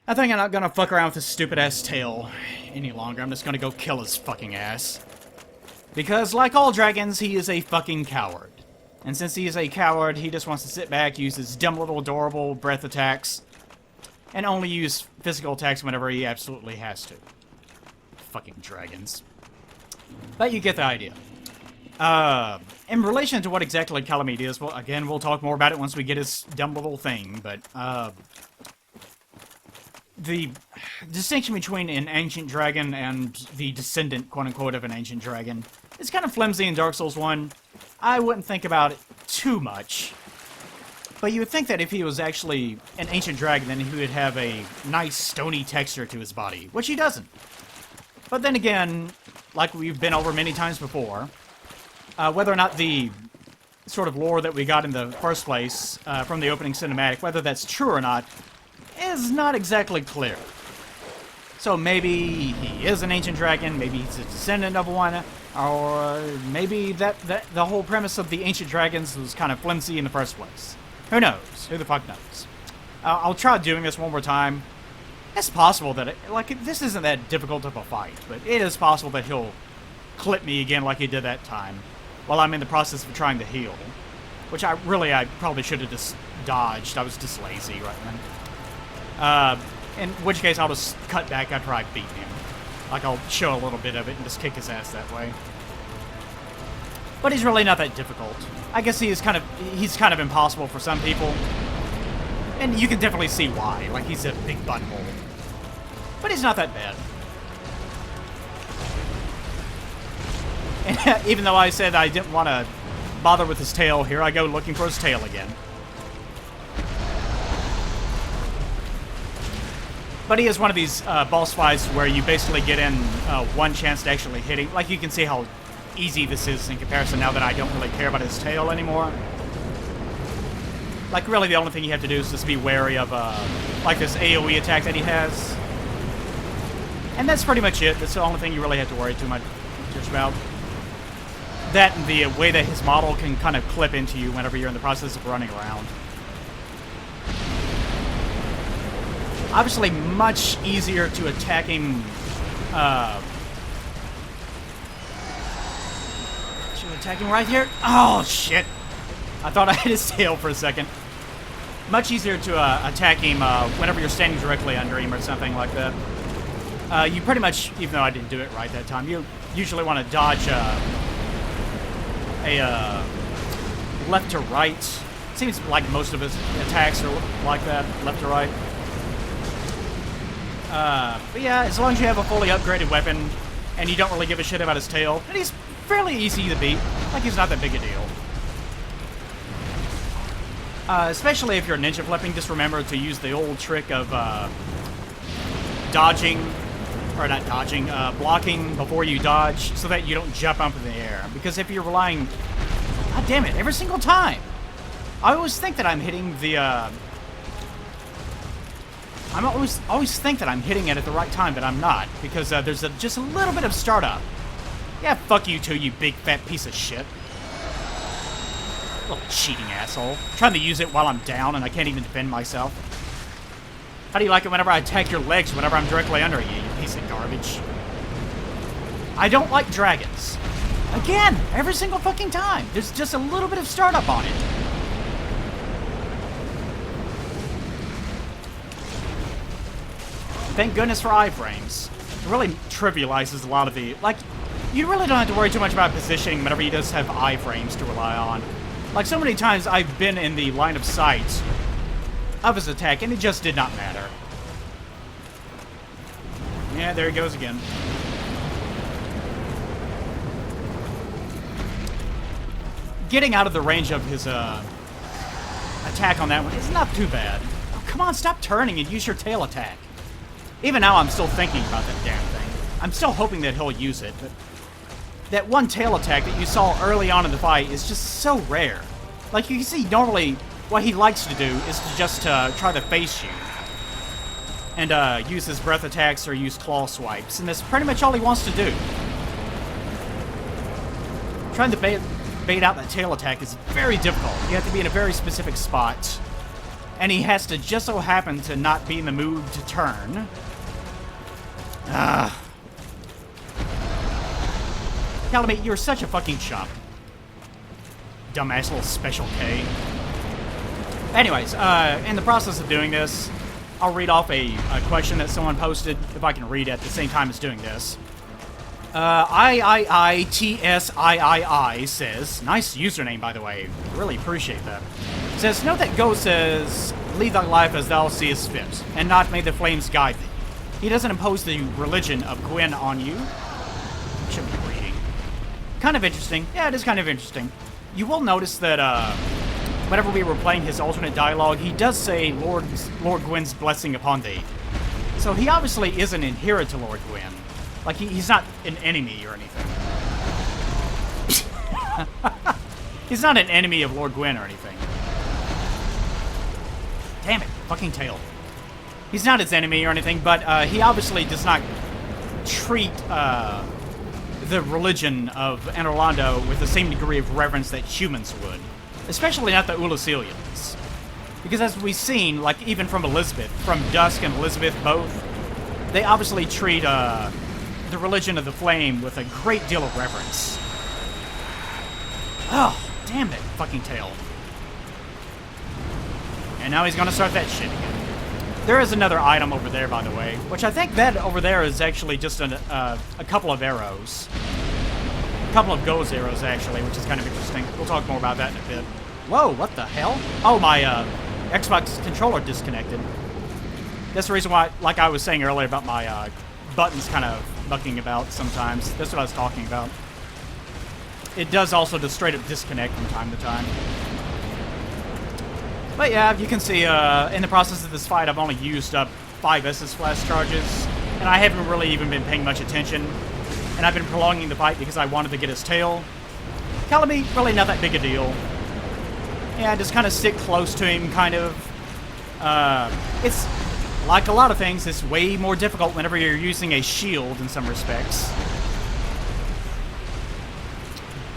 Speaker 1: I think I'm not gonna fuck around with his stupid-ass tail any longer. I'm just gonna go kill his fucking ass. Because, like all dragons, he is a fucking coward. And since he is a coward, he just wants to sit back, use his dumb little adorable breath attacks, and only use physical attacks whenever he absolutely has to. Fucking dragons. But you get the idea. In relation to what exactly Calamite is, well, again, we'll talk more about it once we get his dumb little thing, but, the distinction between an ancient dragon and the descendant, quote-unquote, of an ancient dragon is kind of flimsy in Dark Souls 1. I wouldn't think about it too much. But you would think that if he was actually an ancient dragon, then he would have a nice stony texture to his body, which he doesn't. But then again, like we've been over many times before, whether or not the sort of lore that we got in the first place from the opening cinematic, whether that's true or not, is not exactly clear. So maybe he is an ancient dragon, maybe he's a descendant of one, or maybe that the whole premise of the ancient dragons was kind of flimsy in the first place. Who knows? Who the fuck knows? I'll try doing this one more time. It's possible that, this isn't that difficult of a fight, but it is possible that he'll clip me again like he did that time, while I'm in the process of trying to heal. Which I probably should have just dodged. I was just lazy right then. In which case I'll just cut back after I beat him. Like, I'll show a little bit of it and just kick his ass that way. But he's really not that difficult. I guess he's kind of impossible for some people. And you can definitely see why. Like, he's a big butthole. But he's not that bad. And even though I said I didn't want to bother with his tail, here I go looking for his tail again. But he is one of these boss fights where you basically get in one chance to actually hit him. Like, you can see how easy this is in comparison now that I don't really care about his tail anymore. Like, really the only thing you have to do is just be wary of, like, this AoE attack that he has. And that's pretty much it. That's the only thing you really have to worry too much about. That and the way that his model can kind of clip into you whenever you're in the process of running around. Obviously, much easier to attack him. Should we attack him right here? Oh, shit. I thought I had his tail for a second. Much easier to attack him whenever you're standing directly under him or something like that. You pretty much, even though I didn't do it right that time, you usually want to dodge a left to right. Seems like most of his attacks are like that, left to right. But yeah, as long as you have a fully upgraded weapon, and you don't really give a shit about his tail. And he's fairly easy to beat. Like, he's not that big a deal. Especially if you're ninja flipping, just remember to use the old trick of dodging, or not dodging, blocking before you dodge so that you don't jump up in the air. Because if you're relying... God damn it, every single time! I always think that I'm hitting the... I always think that I'm hitting it at the right time, but I'm not. Because there's just a little bit of startup. Yeah, fuck you too, you big fat piece of shit. Little cheating asshole. I'm trying to use it while I'm down and I can't even defend myself. How do you like it whenever I attack your legs whenever I'm directly under you, you piece of garbage? I don't like dragons. Again, every single fucking time. There's just a little bit of startup on it. Thank goodness for iframes. It really trivializes a lot of the... Like, you really don't have to worry too much about positioning whenever he does have iframes to rely on. Like, so many times I've been in the line of sight of his attack, and it just did not matter. Yeah, there he goes again. Getting out of the range of his attack on that one is not too bad. Oh, come on, stop turning and use your tail attack. Even now, I'm still thinking about that damn thing. I'm still hoping that he'll use it, but that one tail attack that you saw early on in the fight is just so rare. Like, you can see normally what he likes to do is to just try to face you. And use his breath attacks or use claw swipes. And that's pretty much all he wants to do. Trying to bait out that tail attack is very difficult. You have to be in a very specific spot. And he has to just so happen to not be in the mood to turn. Calamite, you're such a fucking chump. Dumbass little special K. Anyways, in the process of doing this, I'll read off a question that someone posted, if I can read at the same time as doing this. IIITSIII says, nice username, by the way. Really appreciate that. Says, note that Go says, lead thy life as thou seest fit, and not may the flames guide thee. He doesn't impose the religion of Gwyn on you. Should be reading. Kind of interesting. Yeah, it is kind of interesting. You will notice that, whenever we were playing his alternate dialogue, he does say, Lord Gwyn's blessing upon thee. So he obviously isn't adherent to Lord Gwyn. Like, he's not an enemy or anything. He's not an enemy of Lord Gwyn or anything. Damn it, fucking tail. He's not his enemy or anything, but he obviously does not treat the religion of Anorlando with the same degree of reverence that humans would. Especially not the Ulusilians. Because as we've seen, like even from Elizabeth, from Dusk and Elizabeth both, they obviously treat the religion of the Flame with a great deal of reverence. Oh, damn that fucking tail. And now he's gonna start that shit again. There is another item over there, by the way, which I think that over there is actually just a couple of arrows. A couple of Go's arrows, actually, which is kind of interesting. We'll talk more about that in a bit. Whoa, what the hell? Oh, my Xbox controller disconnected. That's the reason why, like I was saying earlier about my buttons kind of bucking about sometimes. That's what I was talking about. It does also just straight up disconnect from time to time. But yeah, you can see in the process of this fight, I've only used up 5 SS flash charges, and I haven't really even been paying much attention. And I've been prolonging the fight because I wanted to get his tail. Calamite, really not that big a deal. Yeah, just kind of stick close to him, kind of. It's, like a lot of things, it's way more difficult whenever you're using a shield in some respects.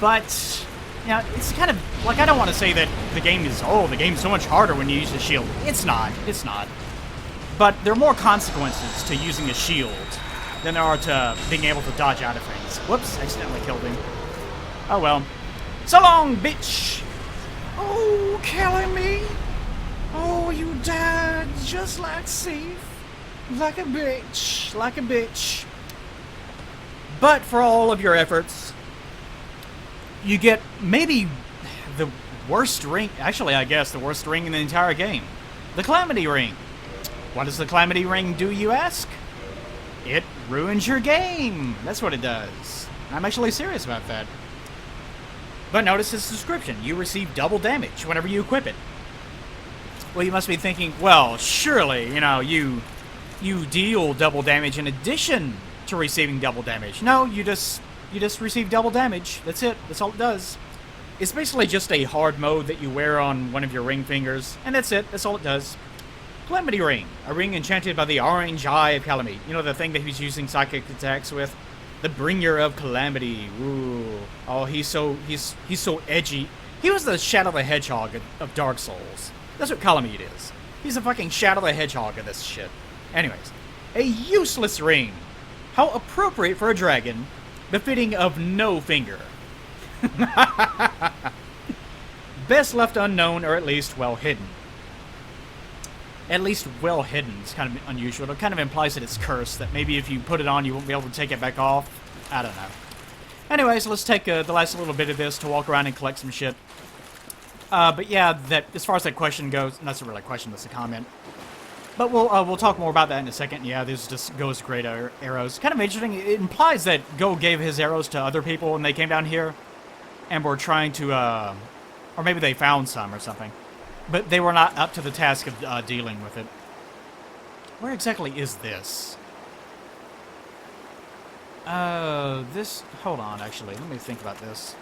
Speaker 1: But, you know, it's kind of, like, I don't want to say that the game's so much harder when you use a shield. It's not. But there are more consequences to using a shield than there are to being able to dodge out of things. Whoops, accidentally killed him. Oh well. So long, bitch! Oh, killing me? Oh, you died just like Sif. Like a bitch. But for all of your efforts, you get maybe the worst ring, actually I guess the worst ring in the entire game. The Calamity Ring. What does the Calamity Ring do, you ask? It ruins your game. That's what it does. I'm actually serious about that. But notice its description. You receive double damage whenever you equip it. Well, you must be thinking, well, surely, you deal double damage in addition to receiving double damage. No, you just receive double damage. That's it. That's all it does. It's basically just a hard mode that you wear on one of your ring fingers, and that's it. That's all it does. Calamity Ring, a ring enchanted by the orange eye of Calamity. You know, the thing that he's using psychic attacks with? The bringer of calamity. Ooh. Oh, he's so edgy. He was the Shadow the Hedgehog of Dark Souls. That's what Calamity is. He's a fucking Shadow the Hedgehog of this shit. Anyways, a useless ring. How appropriate for a dragon, befitting of no finger. Best left unknown, or at least well hidden. At least well hidden is kind of unusual. It kind of implies that it's cursed, that maybe if you put it on, you won't be able to take it back off. I don't know. Anyways, let's take the last little bit of this to walk around and collect some shit. But yeah, that as far as that question goes, that's not really a question, that's a comment. But we'll talk more about that in a second. Yeah, these just Go's great arrows. Kind of interesting. It implies that Go gave his arrows to other people when they came down here, and were trying to, or maybe they found some or something. But they were not up to the task of dealing with it. Where exactly is this? Hold on, actually. Let me think about this.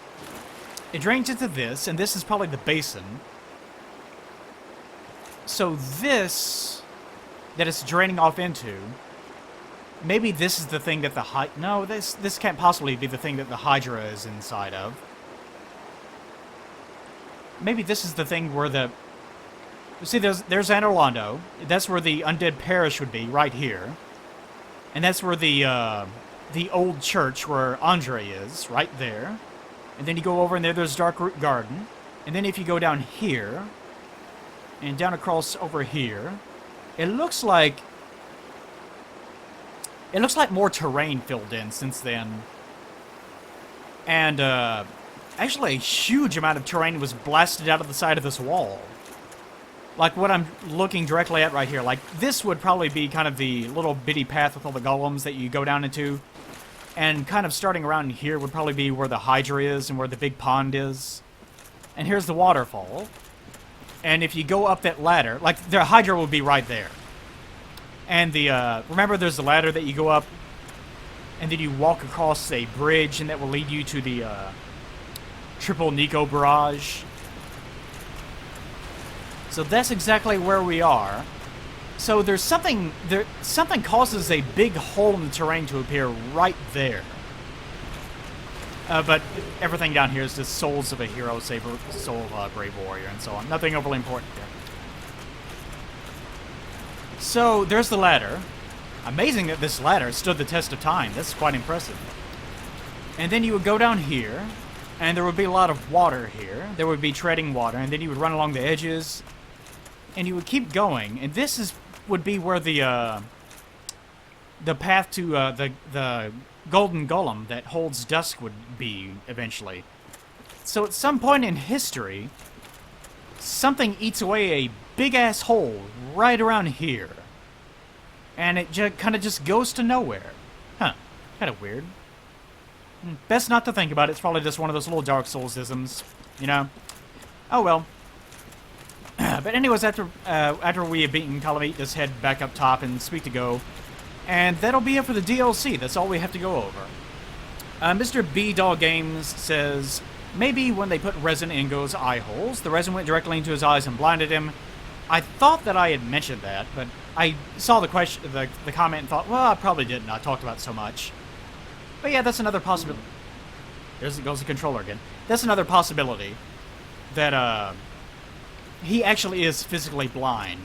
Speaker 1: It drains into this, and this is probably the basin. So this, that it's draining off into, maybe this is the thing that the no, this can't possibly be the thing that the Hydra is inside of. Maybe this is the thing where the... See, there's Anorlando. That's where the Undead Parish would be, right here. And that's where the old church where Andre is, right there. And then you go over and there's Darkroot Garden. And then if you go down here, and down across over here, it looks like more terrain filled in since then. And, actually a huge amount of terrain was blasted out of the side of this wall. Like what I'm looking directly at right here. Like, this would probably be kind of the little bitty path with all the golems that you go down into. And kind of starting around here would probably be where the Hydra is and where the big pond is. And here's the waterfall. And if you go up that ladder, like, the Hydra will be right there. And the, remember there's the ladder that you go up, and then you walk across a bridge, and that will lead you to the, Triple Nico Barrage. So that's exactly where we are. So there's something causes a big hole in the terrain to appear right there. But everything down here is just souls of a hero, soul of a brave warrior, and so on. Nothing overly important here. So there's the ladder. Amazing that this ladder stood the test of time. That's quite impressive. And then you would go down here, and there would be a lot of water here. There would be treading water, and then you would run along the edges, and you would keep going. And this would be where the path to the golden golem that holds dusk would be eventually. So at some point in history, something eats away a big-ass hole right around here. And it kind of just goes to nowhere. Huh. Kind of weird. Best not to think about it. It's probably just one of those little Dark Souls-isms, you know? Oh, well. But anyways, after we have beaten Calamite, let's head back up top and speak to Go. And that'll be it for the DLC. That's all we have to go over. Mr. B-Dog Games says, maybe when they put resin in Go's eye holes, the resin went directly into his eyes and blinded him. I thought that I had mentioned that, but I saw the comment and thought, well, I probably didn't. I talked about it so much. But yeah, that's another possibility. There goes the controller again. That's another possibility that he actually is physically blind.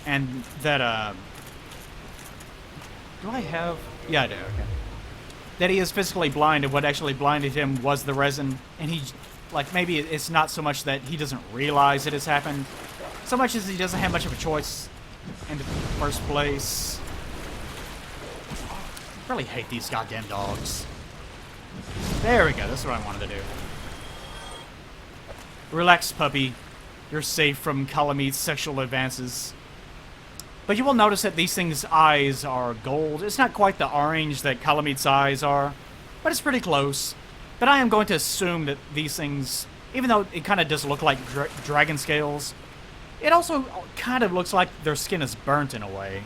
Speaker 1: And that do I have... Yeah, I do, okay. That he is physically blind, and what actually blinded him was the resin. And he, like, maybe it's not so much that he doesn't realize it has happened, so much as he doesn't have much of a choice in the first place. I really hate these goddamn dogs. There we go, that's what I wanted to do. Relax, puppy. You're safe from Calamite's sexual advances. But you will notice that these things' eyes are gold. It's not quite the orange that Kalameet's eyes are, but it's pretty close. But I am going to assume that these things, even though it kind of does look like dragon scales, it also kind of looks like their skin is burnt in a way.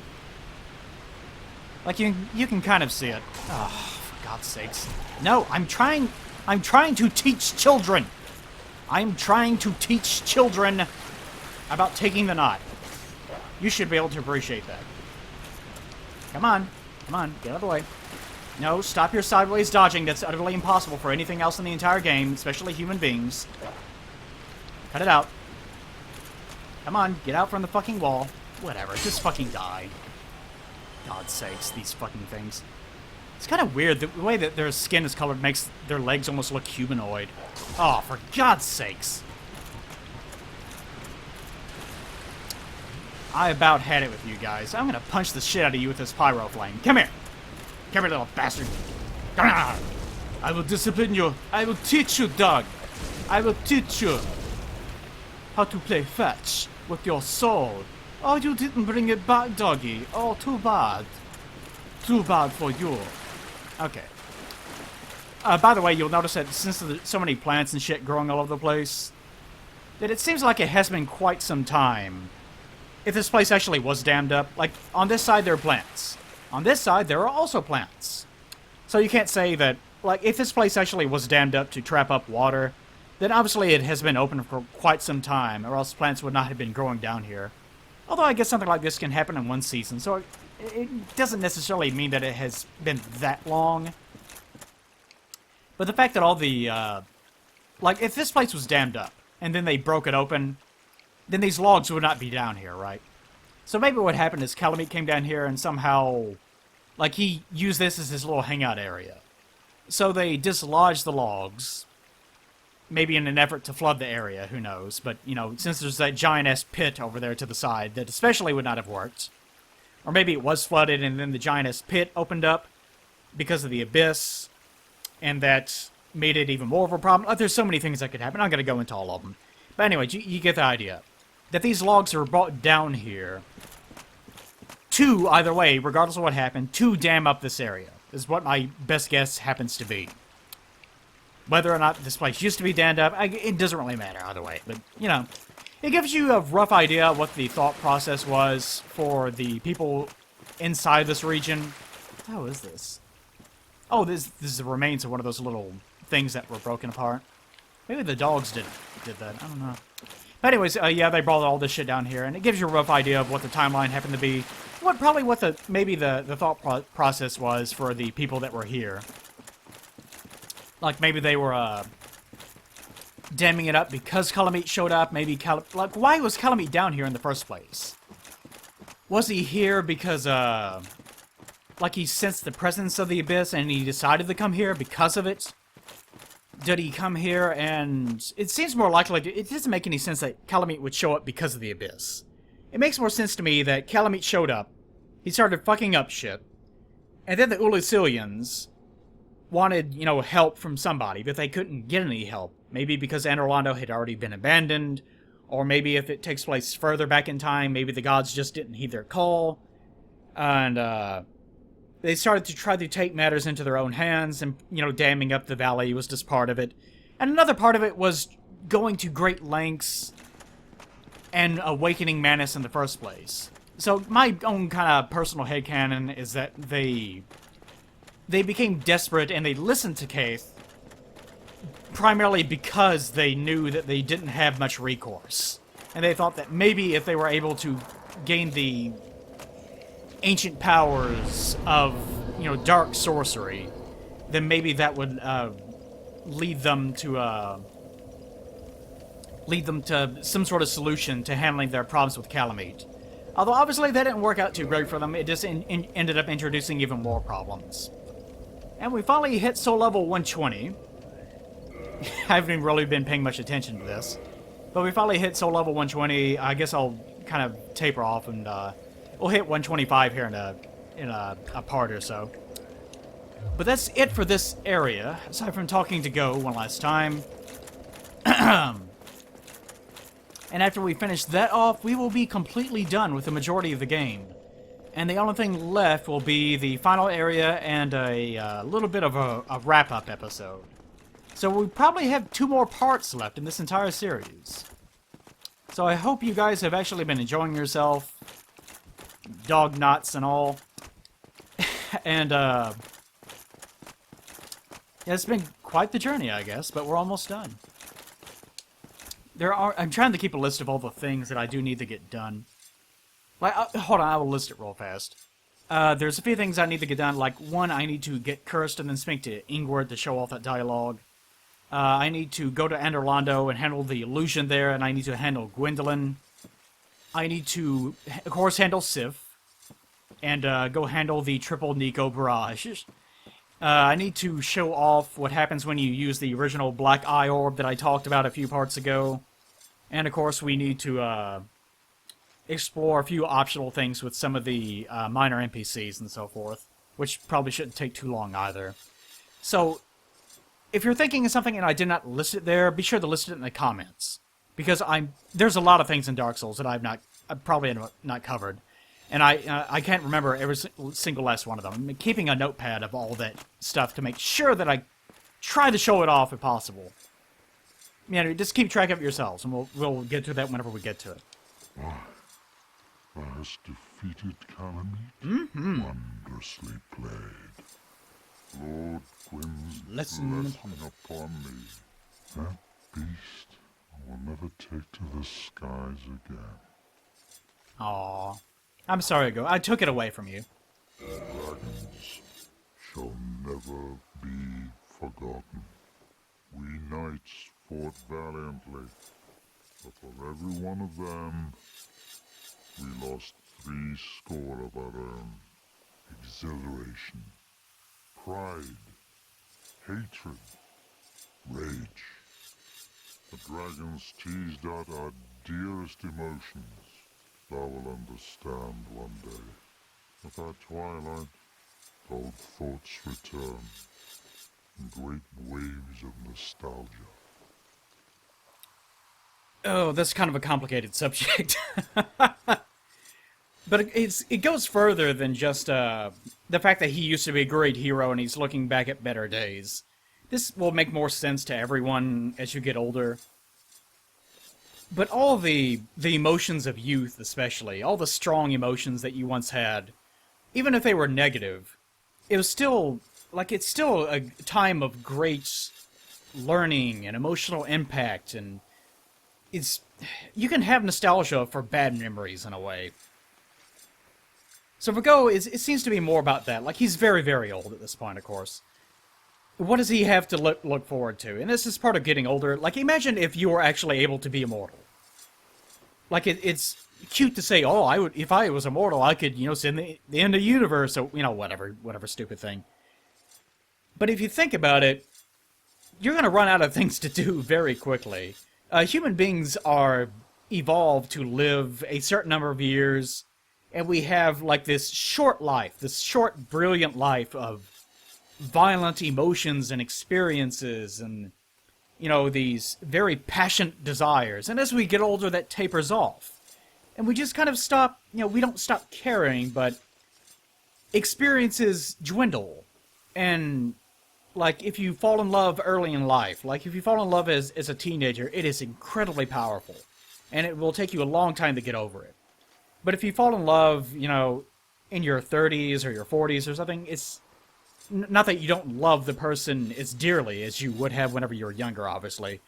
Speaker 1: Like you can kind of see it. Oh, for God's sakes. No, I'm trying to teach children. I'm trying to teach children about taking the knot. You should be able to appreciate that. Come on, get out of the way. No, stop your sideways dodging. That's utterly impossible for anything else in the entire game, especially human beings. Cut it out. Come on, get out from the fucking wall. Whatever, just fucking die. God's sakes, these fucking things. It's kind of weird. The way that their skin is colored makes their legs almost look humanoid. Oh, for God's sakes. I about had it with you guys. I'm gonna punch the shit out of you with this pyro flame. Come here. Come here, little bastard. Come here. I will discipline you. I will teach you, dog. I will teach you how to play fetch with your soul. Oh, you didn't bring it back, doggy. Oh, too bad. Too bad for you. Okay. By the way, you'll notice that since there's so many plants and shit growing all over the place, that it seems like it has been quite some time. If this place actually was dammed up, like, on this side there are plants. On this side, there are also plants. So you can't say that, like, if this place actually was dammed up to trap up water, then obviously it has been open for quite some time, or else plants would not have been growing down here. Although I guess something like this can happen in one season, so it doesn't necessarily mean that it has been that long. But the fact that all the, like, if this place was dammed up, and then they broke it open, then these logs would not be down here, right? So maybe what happened is Kalameet came down here and somehow, like, he used this as his little hangout area. So they dislodged the logs, maybe in an effort to flood the area, who knows. But, you know, since there's that giant-ass pit over there to the side, that especially would not have worked. Or maybe it was flooded and then the giant-ass pit opened up because of the abyss, and that made it even more of a problem. Like, there's so many things that could happen. I'm going to go into all of them. But anyway, you get the idea. That these logs are brought down here to, either way, regardless of what happened, to dam up this area, is what my best guess happens to be. Whether or not this place used to be dammed up, it doesn't really matter either way. But, you know, it gives you a rough idea of what the thought process was for the people inside this region. How is this? Oh, this is the remains of one of those little things that were broken apart. Maybe the dogs did that. I don't know. But anyways, yeah, they brought all this shit down here, and it gives you a rough idea of what the timeline happened to be. Probably what the thought process was for the people that were here. Like, maybe they were, damming it up because Kalameet showed up. Maybe like, why was Kalameet down here in the first place? Was he here because, like, he sensed the presence of the abyss and he decided to come here because of it? Did he come here and... It seems more likely... It doesn't make any sense that Kalameet would show up because of the abyss. It makes more sense to me that Kalameet showed up, he started fucking up shit, and then the Ulusilians wanted, you know, help from somebody, but they couldn't get any help. Maybe because Anor had already been abandoned, or maybe if it takes place further back in time, maybe the gods just didn't heed their call, and, they started to try to take matters into their own hands, and, you know, damming up the valley was just part of it. And another part of it was going to great lengths and awakening Manus in the first place. So my own kind of personal headcanon is that they became desperate and they listened to Kaith primarily because they knew that they didn't have much recourse. And they thought that maybe if they were able to gain the ancient powers of, you know, dark sorcery, then maybe that would lead them to some sort of solution to handling their problems with Kalameet. Although obviously that didn't work out too great for them, it just ended up introducing even more problems. And we finally hit soul level 120. I haven't even really been paying much attention to this. But we finally hit soul level 120. I guess I'll kind of taper off and we'll hit 125 here in a part or so. But that's it for this area, aside from talking to Go one last time. And after we finish that off, we will be completely done with the majority of the game. And the only thing left will be the final area and a little bit of a wrap-up episode. So we probably have 2 more parts left in this entire series. So I hope you guys have actually been enjoying yourself. Dog knots and all. And, yeah, it's been quite the journey, I guess, but we're almost done. I'm trying to keep a list of all the things that I do need to get done. Like, hold on, I will list it real fast. There's a few things I need to get done. Like, 1, I need to get cursed and then speak to Ingward to show off that dialogue. I need to go to Anderlando and handle the illusion there, and I need to handle Gwendolyn. I need to, of course, handle Sif. And go handle the triple Nico barrage. I need to show off what happens when you use the original Black Eye Orb that I talked about a few parts ago. And, of course, we need to explore a few optional things with some of the minor NPCs and so forth, which probably shouldn't take too long either. So, if you're thinking of something and I did not list it there, be sure to list it in the comments. Because there's a lot of things in Dark Souls that I've probably not covered. And I can't remember every single last one of them. I'm keeping a notepad of all that stuff to make sure that I try to show it off if possible. You know, just keep track of it yourselves, and we'll get to that whenever we get to it.
Speaker 3: Thou hast defeated Calamite. Wondrously played. Lord Gwyn's blessing upon me. That beast I will never take to the skies again.
Speaker 1: Aww. I'm sorry, Go. I took it away from you.
Speaker 3: Dragons shall never be forgotten. We knights fought valiantly, but for every one of them, we lost 70 of our own. Exhilaration, pride, hatred, rage. The dragons teased out our dearest emotions. Thou will understand one day. At our twilight, old thoughts return, in great waves of nostalgia.
Speaker 1: Oh, that's kind of a complicated subject. But it goes further than just the fact that he used to be a great hero and he's looking back at better days. This will make more sense to everyone as you get older. But all the emotions of youth, especially, all the strong emotions that you once had, even if they were negative, it was still, it's still a time of great learning and emotional impact, and you can have nostalgia for bad memories in a way. So for Go, it seems to be more about that. Like, he's very, very old at this point, of course. What does he have to look forward to? And this is part of getting older. Like, imagine if you were actually able to be immortal. Like, it's cute to say, oh, if I was immortal, I could, send the end of the universe, or, whatever stupid thing. But if you think about it, you're going to run out of things to do very quickly. Human beings are evolved to live a certain number of years, and we have, this short life, this short, brilliant life of violent emotions and experiences and, these very passionate desires. And as we get older, that tapers off. And we just kind of stop, we don't stop caring, but experiences dwindle. And, if you fall in love early in life, if you fall in love as a teenager, it is incredibly powerful. And it will take you a long time to get over it. But if you fall in love, in your 30s or your 40s or something, it's not that you don't love the person as dearly as you would have whenever you were younger, obviously,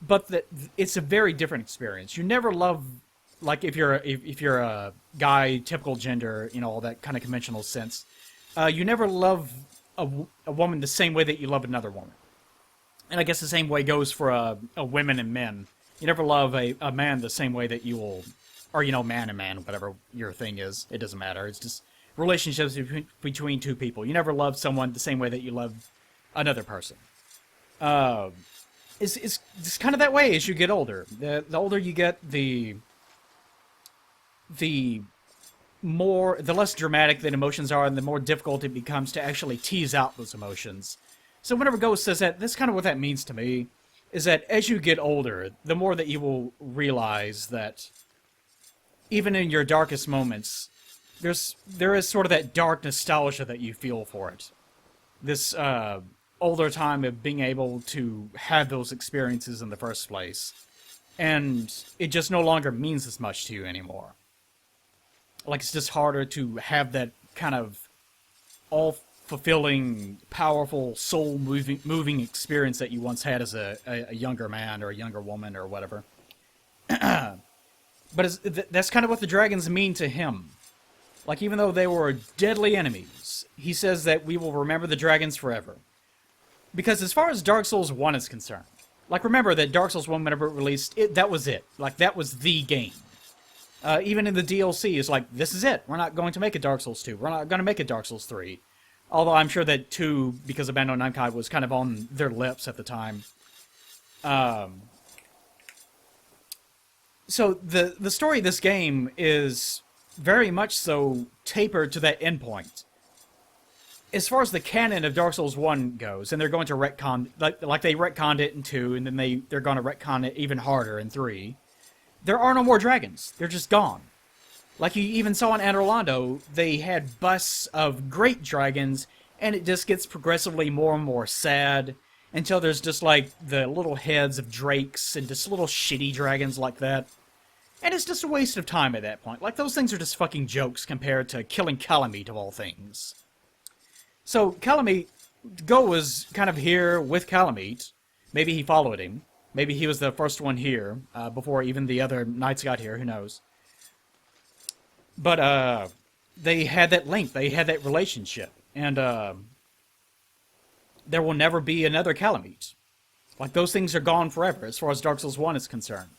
Speaker 1: but that it's a very different experience. You never love, if you're a guy, typical gender, all that kind of conventional sense, you never love a woman the same way that you love another woman. And I guess the same way goes for women and men. You never love a man the same way that you will, or man and man, whatever your thing is. It doesn't matter. It's just relationships between two people. You never love someone the same way that you love another person. It's kind of that way as you get older. The older you get, the less dramatic that emotions are, and the more difficult it becomes to actually tease out those emotions. So whenever Ghost says that, that's kind of what that means to me. is that as you get older, the more that you will realize that even in your darkest moments, there is sort of that dark nostalgia that you feel for it. This older time of being able to have those experiences in the first place. And it just no longer means as much to you anymore. Like, it's just harder to have that kind of all-fulfilling, powerful, soul-moving experience that you once had as a younger man or a younger woman or whatever. But that's kind of what the dragons mean to him. Like, even though they were deadly enemies, he says that we will remember the dragons forever. Because as far as Dark Souls 1 is concerned, like, remember that Dark Souls 1, whenever it released, that was it. Like, that was the game. Even in the DLC, it's like, this is it. We're not going to make a Dark Souls 2. We're not going to make a Dark Souls 3. Although I'm sure that 2, because of Bandai Namco, was kind of on their lips at the time. So the story of this game is very much so tapered to that endpoint. As far as the canon of Dark Souls 1 goes, and they're going to retcon, like they retconned it in 2, and then they're going to retcon it even harder in 3, there are no more dragons. They're just gone. Like you even saw in Anor Londo, they had busts of great dragons, and it just gets progressively more and more sad, until there's just like the little heads of drakes, and just little shitty dragons like that. And it's just a waste of time at that point. Like, those things are just fucking jokes compared to killing Calamite of all things. So, Calamite, Go was kind of here with Calamite. Maybe he followed him. Maybe he was the first one here, before even the other knights got here, who knows. But, they had that link, they had that relationship. And, there will never be another Calamite. Like, those things are gone forever, as far as Dark Souls 1 is concerned.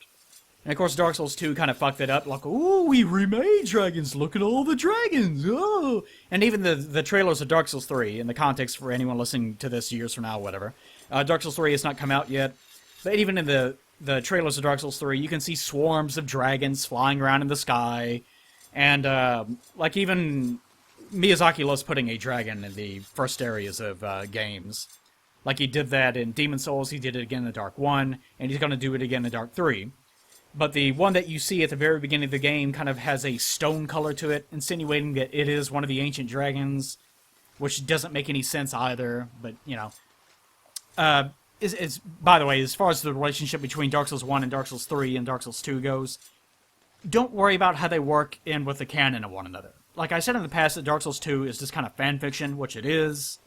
Speaker 1: And of course, Dark Souls 2 kind of fucked it up, like, oh, we remade dragons, look at all the dragons, oh! And even the trailers of Dark Souls 3, in the context for anyone listening to this years from now, whatever, Dark Souls 3 has not come out yet, but even in the trailers of Dark Souls 3, you can see swarms of dragons flying around in the sky, and, like, even Miyazaki loves putting a dragon in the first areas of games. Like, he did that in Demon Souls, he did it again in Dark 1, and he's going to do it again in Dark 3. But the one that you see at the very beginning of the game kind of has a stone color to it, insinuating that it is one of the ancient dragons, which doesn't make any sense either, but, you know. By the way, as far as the relationship between Dark Souls 1 and Dark Souls 3 and Dark Souls 2 goes, don't worry about how they work in with the canon of one another. Like I said in the past, that Dark Souls 2 is just kind of fanfiction, which it is.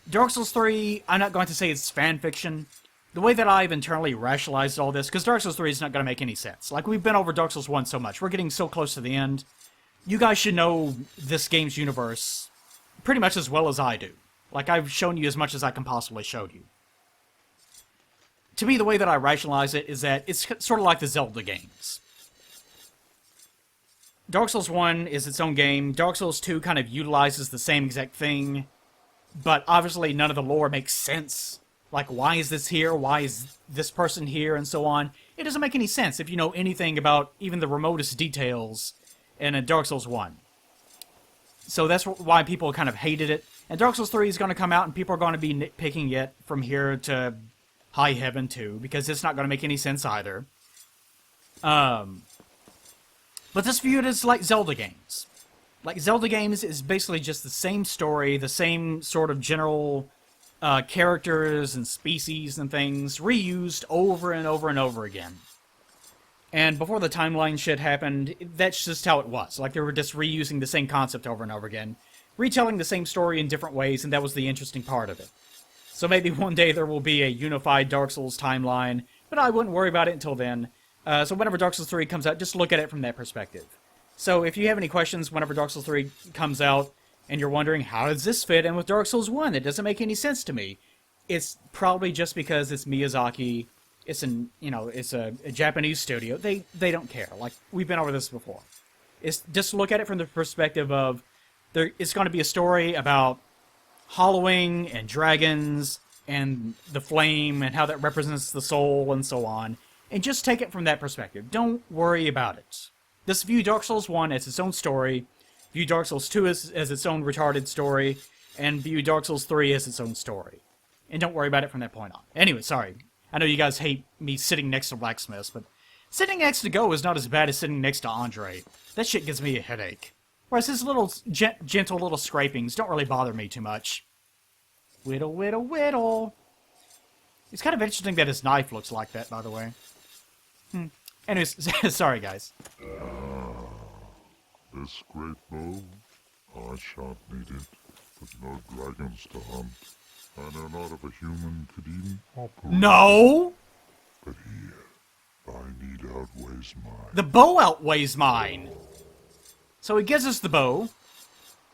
Speaker 1: Dark Souls 3, I'm not going to say it's fanfiction. The way that I've internally rationalized all this, because Dark Souls 3 is not going to make any sense. Like, we've been over Dark Souls 1 so much. We're getting so close to the end. You guys should know this game's universe pretty much as well as I do. Like, I've shown you as much as I can possibly show you. To me, the way that I rationalize it is that it's sort of like the Zelda games. Dark Souls 1 is its own game. Dark Souls 2 kind of utilizes the same exact thing, but obviously none of the lore makes sense. Like, why is this here? Why is this person here? And so on. It doesn't make any sense if you know anything about even the remotest details in a Dark Souls 1. So that's why people kind of hated it. And Dark Souls 3 is going to come out, and people are going to be nitpicking it from here to high heaven, too, because it's not going to make any sense either. But just view it as like Zelda games. Like, Zelda games is basically just the same story, the same sort of general characters and species and things reused over and over and over again. And before the timeline shit happened, that's just how it was. Like, they were just reusing the same concept over and over again, retelling the same story in different ways, and that was the interesting part of it. So maybe one day there will be a unified Dark Souls timeline, but I wouldn't worry about it until then. So whenever Dark Souls 3 comes out, just look at it from that perspective. So if you have any questions whenever Dark Souls 3 comes out, and you're wondering, how does this fit in with Dark Souls 1? It doesn't make any sense to me. It's probably just because it's Miyazaki. It's a Japanese studio. They don't care. Like, we've been over this before. It's just look at it from the perspective of it's going to be a story about hollowing and dragons and the flame and how that represents the soul and so on. And just take it from that perspective. Don't worry about it. Just view Dark Souls 1 as its own story. View Dark Souls 2 as its own retarded story, and view Dark Souls 3 as its own story. And don't worry about it from that point on. Anyway, sorry. I know you guys hate me sitting next to blacksmiths, but sitting next to Go is not as bad as sitting next to Andre. That shit gives me a headache. Whereas his little gentle little scrapings don't really bother me too much. Whittle, whittle, whittle. It's kind of interesting that his knife looks like that, by the way. Anyways, sorry guys.
Speaker 3: This great bow, I shan't need it, but no dragons to hunt. I know not if a human could even operate.
Speaker 1: No!
Speaker 3: But here, thy need outweighs mine.
Speaker 1: The bow outweighs mine! So he gives us the bow,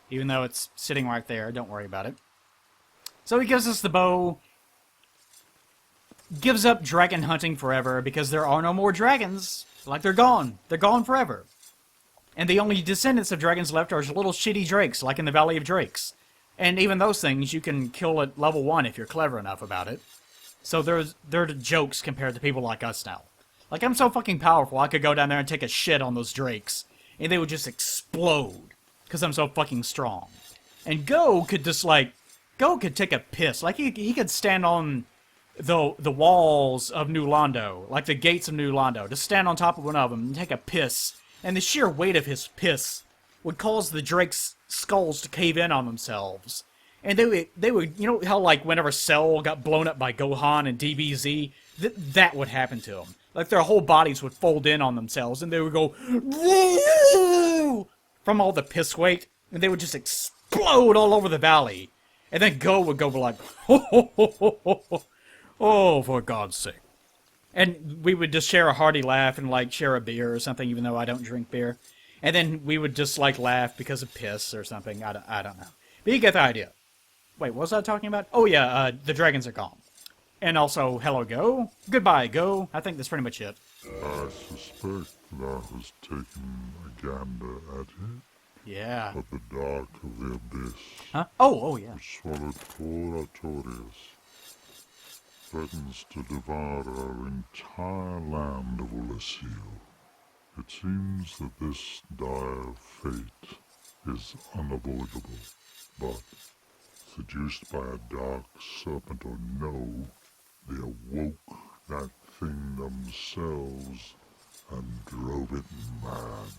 Speaker 1: even though it's sitting right there, don't worry about it. So he gives us the bow, gives up dragon hunting forever because there are no more dragons. Like, they're gone. They're gone forever. And the only descendants of dragons left are little shitty drakes, like in the Valley of Drakes. And even those things you can kill at level 1 if you're clever enough about it. So they're jokes compared to people like us now. Like, I'm so fucking powerful, I could go down there and take a shit on those drakes, and they would just explode, because I'm so fucking strong. And Go could just, like, Go could take a piss. Like, he could stand on the walls of New Londo, like the gates of New Londo, just stand on top of one of them and take a piss. And the sheer weight of his piss would cause the drake's skulls to cave in on themselves. And they would, you know how, like, whenever Cell got blown up by Gohan and DBZ, that would happen to them. Like, their whole bodies would fold in on themselves, and they would go, "Woo!" from all the piss weight, and they would just explode all over the valley. And then Go would go like, "Ho, ho, ho, ho, ho, ho. Oh, for God's sake." And we would just share a hearty laugh and, like, share a beer or something, even though I don't drink beer. And then we would just, like, laugh because of piss or something. I don't know. But you get the idea. Wait, what was I talking about? Oh, yeah, the dragons are gone. And also, hello, Go. Goodbye, Go. I think that's pretty much it.
Speaker 3: I suspect thou hast taken a gander at it,
Speaker 1: Yeah.
Speaker 3: but the dark of the abyss,
Speaker 1: Huh? Oh, yeah.
Speaker 3: which swallowed poor Artorias, threatens to devour our entire land of Ulasil. It seems that this dire fate is unavoidable, but seduced by a dark serpent or no, they awoke that thing themselves and drove it mad.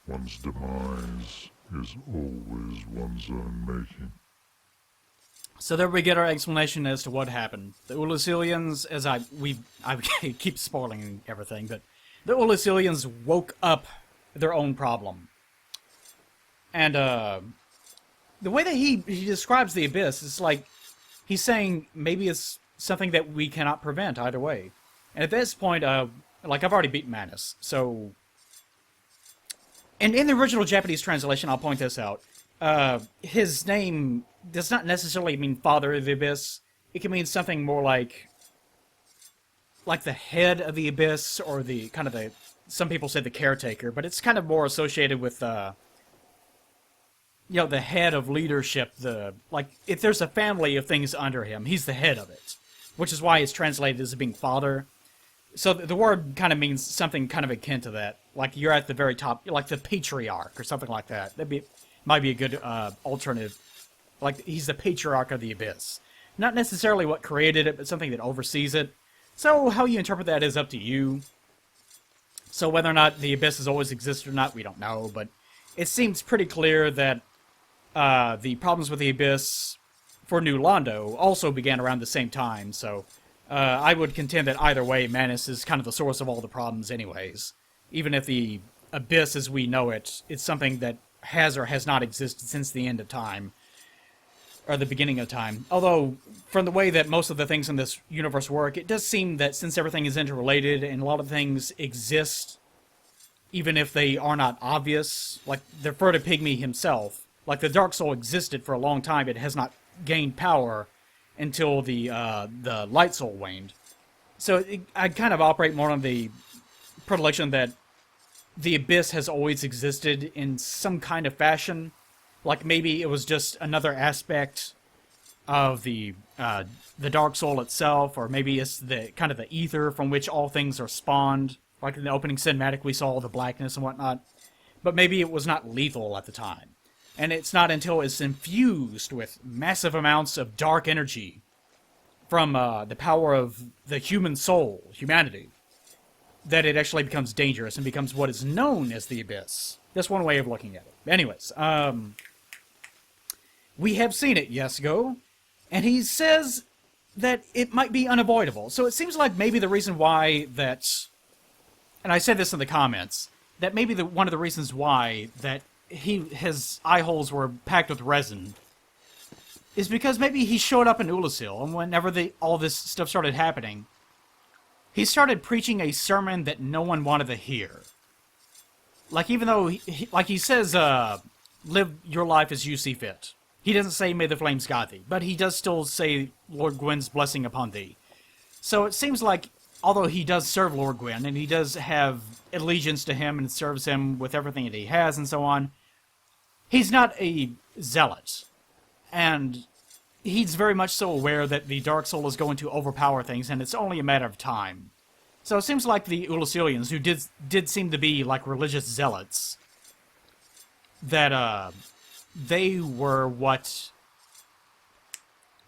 Speaker 3: One's demise is always one's own making.
Speaker 1: So there we get our explanation as to what happened. The Ulasilians, I keep spoiling everything, but the Ulasilians woke up their own problem. And, the way that he describes the Abyss is like, he's saying maybe it's something that we cannot prevent either way. And at this point, like, I've already beaten Manus, so... And in the original Japanese translation, I'll point this out, his name does not necessarily mean Father of the Abyss. It can mean something more like the head of the Abyss, or the, kind of the, some people say the caretaker, but it's kind of more associated with, you know, the head of leadership, like, if there's a family of things under him, he's the head of it. Which is why it's translated as being father. So the word kind of means something kind of akin to that. Like, you're at the very top, like the patriarch, or something like that. Might be a good alternative. Like, he's the patriarch of the Abyss. Not necessarily what created it, but something that oversees it. So how you interpret that is up to you. So whether or not the Abyss has always existed or not, we don't know, but it seems pretty clear that the problems with the Abyss for New Londo also began around the same time, so I would contend that either way, Manus is kind of the source of all the problems anyways. Even if the Abyss as we know it, it's something that has or has not existed since the end of time, or the beginning of time. Although, from the way that most of the things in this universe work, it does seem that since everything is interrelated and a lot of things exist, even if they are not obvious, like the Furtive Pygmy himself, like the Dark Soul existed for a long time, it has not gained power until the Light Soul waned. So I kind of operate more on the predilection that the Abyss has always existed in some kind of fashion. Like maybe it was just another aspect of the Dark Soul itself, or maybe it's the kind of the ether from which all things are spawned. Like in the opening cinematic, we saw all the blackness and whatnot. But maybe it was not lethal at the time. And it's not until it's infused with massive amounts of dark energy from the power of the human soul, humanity, that it actually becomes dangerous and becomes what is known as the Abyss. That's one way of looking at it. Anyways, we have seen it, Yasugo, and he says that it might be unavoidable. So it seems like maybe the reason why that, and I said this in the comments, that maybe one of the reasons why that his eye holes were packed with resin is because maybe he showed up in Ulasil, and whenever all this stuff started happening, he started preaching a sermon that no one wanted to hear. Like, even though, he says, live your life as you see fit. He doesn't say, may the flames guide thee, but he does still say, Lord Gwyn's blessing upon thee. So it seems like, although he does serve Lord Gwyn, and he does have allegiance to him and serves him with everything that he has and so on, he's not a zealot. And he's very much so aware that the Dark Soul is going to overpower things, and it's only a matter of time. So it seems like the Ulasilians, who did seem to be like religious zealots, that they were what...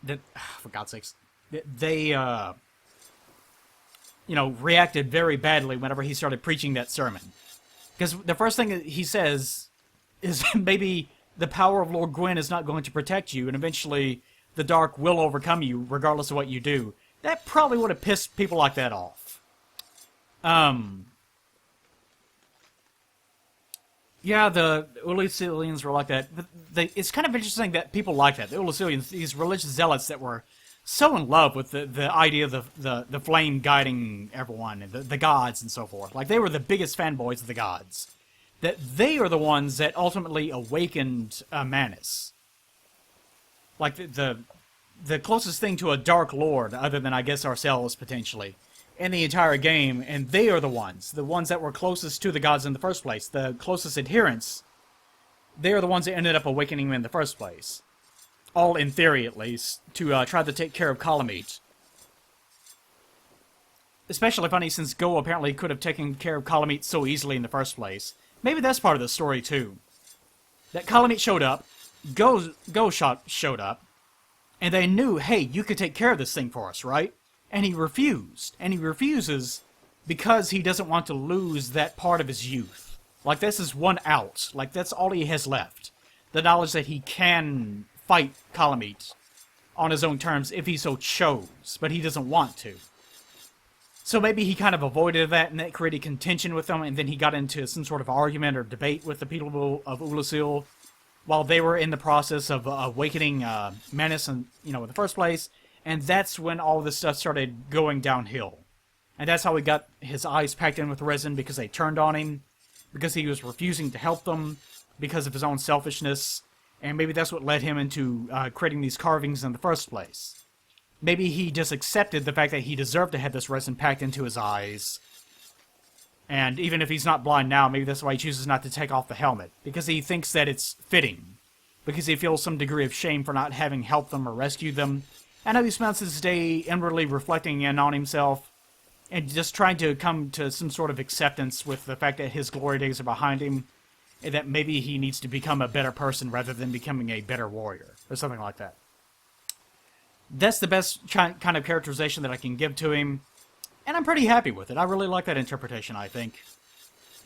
Speaker 1: that, for God's sakes, they reacted very badly whenever he started preaching that sermon. Because the first thing that he says is maybe the power of Lord Gwyn is not going to protect you, and eventually the dark will overcome you, regardless of what you do. That probably would have pissed people like that off. Yeah, the Ulasilians were like that. It's kind of interesting that people like that. The Ulasilians, these religious zealots that were so in love with the idea of the flame guiding everyone, and the gods and so forth. Like, they were the biggest fanboys of the gods. That they are the ones that ultimately awakened Manus. Like, the closest thing to a Dark Lord, other than, I guess, ourselves, potentially, in the entire game, and they are the ones that were closest to the gods in the first place, the closest adherents. They are the ones that ended up awakening him in the first place. All in theory, at least, to try to take care of Kalameet. Especially funny, since Go apparently could have taken care of Kalameet so easily in the first place. Maybe that's part of the story, too. That Kalameet showed up, Go showed up, and they knew, hey, you could take care of this thing for us, right? And he refused. And he refuses because he doesn't want to lose that part of his youth. Like, this is one out. Like, that's all he has left. The knowledge that he can fight Kalameet on his own terms if he so chose, but he doesn't want to. So maybe he kind of avoided that, and that created contention with them, and then he got into some sort of argument or debate with the people of Ulasil while they were in the process of awakening Manus in the first place, and that's when all this stuff started going downhill. And that's how he got his eyes packed in with resin, because they turned on him, because he was refusing to help them, because of his own selfishness, and maybe that's what led him into creating these carvings in the first place. Maybe he just accepted the fact that he deserved to have this resin packed into his eyes. And even if he's not blind now, maybe that's why he chooses not to take off the helmet. Because he thinks that it's fitting. Because he feels some degree of shame for not having helped them or rescued them. I know he spends his day inwardly reflecting in on himself. And just trying to come to some sort of acceptance with the fact that his glory days are behind him. And that maybe he needs to become a better person rather than becoming a better warrior. Or something like that. That's the best kind of characterization that I can give to him, and I'm pretty happy with it. I really like that interpretation, I think.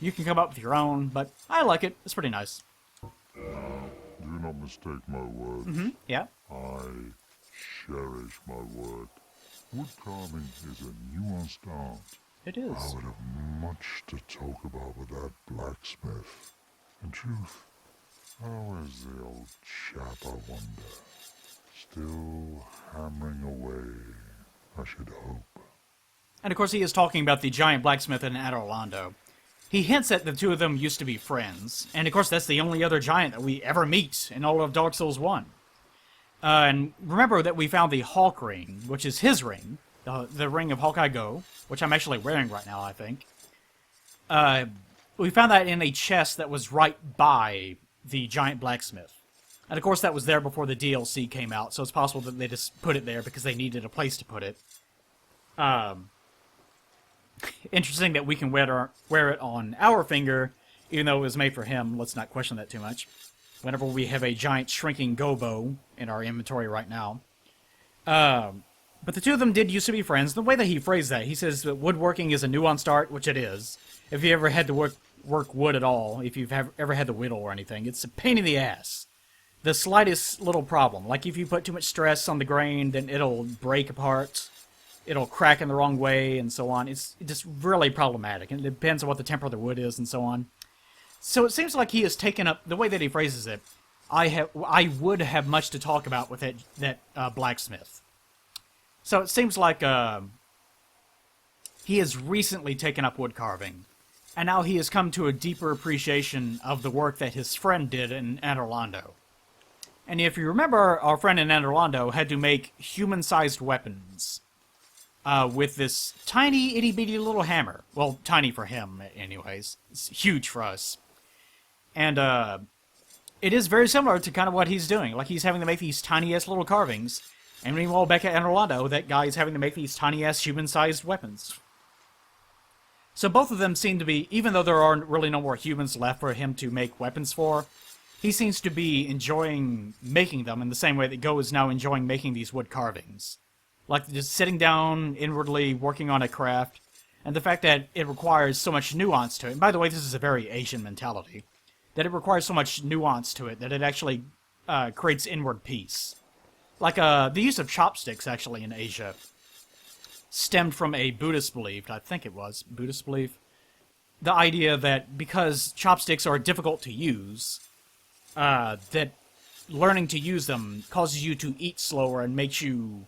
Speaker 1: You can come up with your own, but I like it. It's pretty nice.
Speaker 3: Do not mistake my words.
Speaker 1: Mm-hmm, yeah.
Speaker 3: I cherish my work. Wood carving is a nuanced art.
Speaker 1: It is.
Speaker 3: I would have much to talk about with that blacksmith. In truth, how is the old chap, I wonder? Still hammering away, I should hope.
Speaker 1: And of course he is talking about the giant blacksmith in Adarlando. He hints that the two of them used to be friends, and of course that's the only other giant that we ever meet in all of Dark Souls 1. And remember that we found the Hawk Ring, which is his ring, the ring of Hawkeye Go, which I'm actually wearing right now, I think. We found that in a chest that was right by the giant blacksmith. And of course that was there before the DLC came out, so it's possible that they just put it there because they needed a place to put it. Interesting that we can wear it on our finger, even though it was made for him. Let's not question that too much. Whenever we have a giant shrinking gobo in our inventory right now. But the two of them did used to be friends. The way that he phrased that, he says that woodworking is a nuanced art, which it is. If you ever had to work wood at all, if you've ever had to whittle or anything, it's a pain in the ass. The slightest little problem, like if you put too much stress on the grain, then it'll break apart, it'll crack in the wrong way, and so on. It's just really problematic, and it depends on what the temper of the wood is, and so on. So it seems like he has taken up, the way that he phrases it, I would have much to talk about with that blacksmith. So it seems like he has recently taken up wood carving, and now he has come to a deeper appreciation of the work that his friend did in Orlando. And if you remember, our friend in Orlando had to make human-sized weapons with this tiny, itty-bitty little hammer. Well, tiny for him, anyways. It's huge for us. And it is very similar to kind of what he's doing. Like, he's having to make these tiny-ass little carvings. And meanwhile, back at Orlando, that guy is having to make these tiny-ass human-sized weapons. So both of them seem to be, even though there are really no more humans left for him to make weapons for, he seems to be enjoying making them in the same way that Go is now enjoying making these wood carvings. Like, just sitting down, inwardly working on a craft, and the fact that it requires so much nuance to it. And by the way, this is a very Asian mentality. That it requires so much nuance to it that it actually creates inward peace. Like, the use of chopsticks, actually, in Asia, stemmed from a Buddhist belief, I think it was, Buddhist belief. The idea that because chopsticks are difficult to use, that learning to use them causes you to eat slower and makes you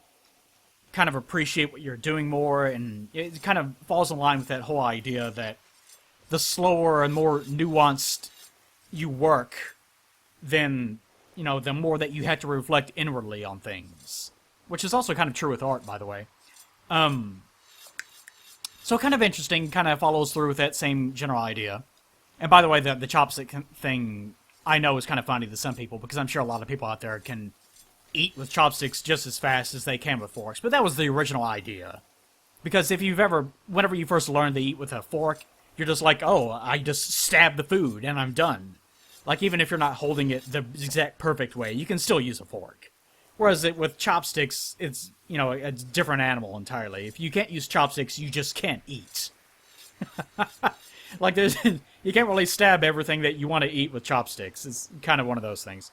Speaker 1: kind of appreciate what you're doing more, and it kind of falls in line with that whole idea that the slower and more nuanced you work, then, you know, the more that you have to reflect inwardly on things. Which is also kind of true with art, by the way. So kind of interesting, kind of follows through with that same general idea. And by the way, the chopstick thing, I know is kind of funny to some people, because I'm sure a lot of people out there can eat with chopsticks just as fast as they can with forks. But that was the original idea. Because if you've ever, whenever you first learn to eat with a fork, you're just like, oh, I just stab the food and I'm done. Like, even if you're not holding it the exact perfect way, you can still use a fork. Whereas with chopsticks, it's, you know, a different animal entirely. If you can't use chopsticks, you just can't eat. Like, you can't really stab everything that you want to eat with chopsticks. It's kind of one of those things.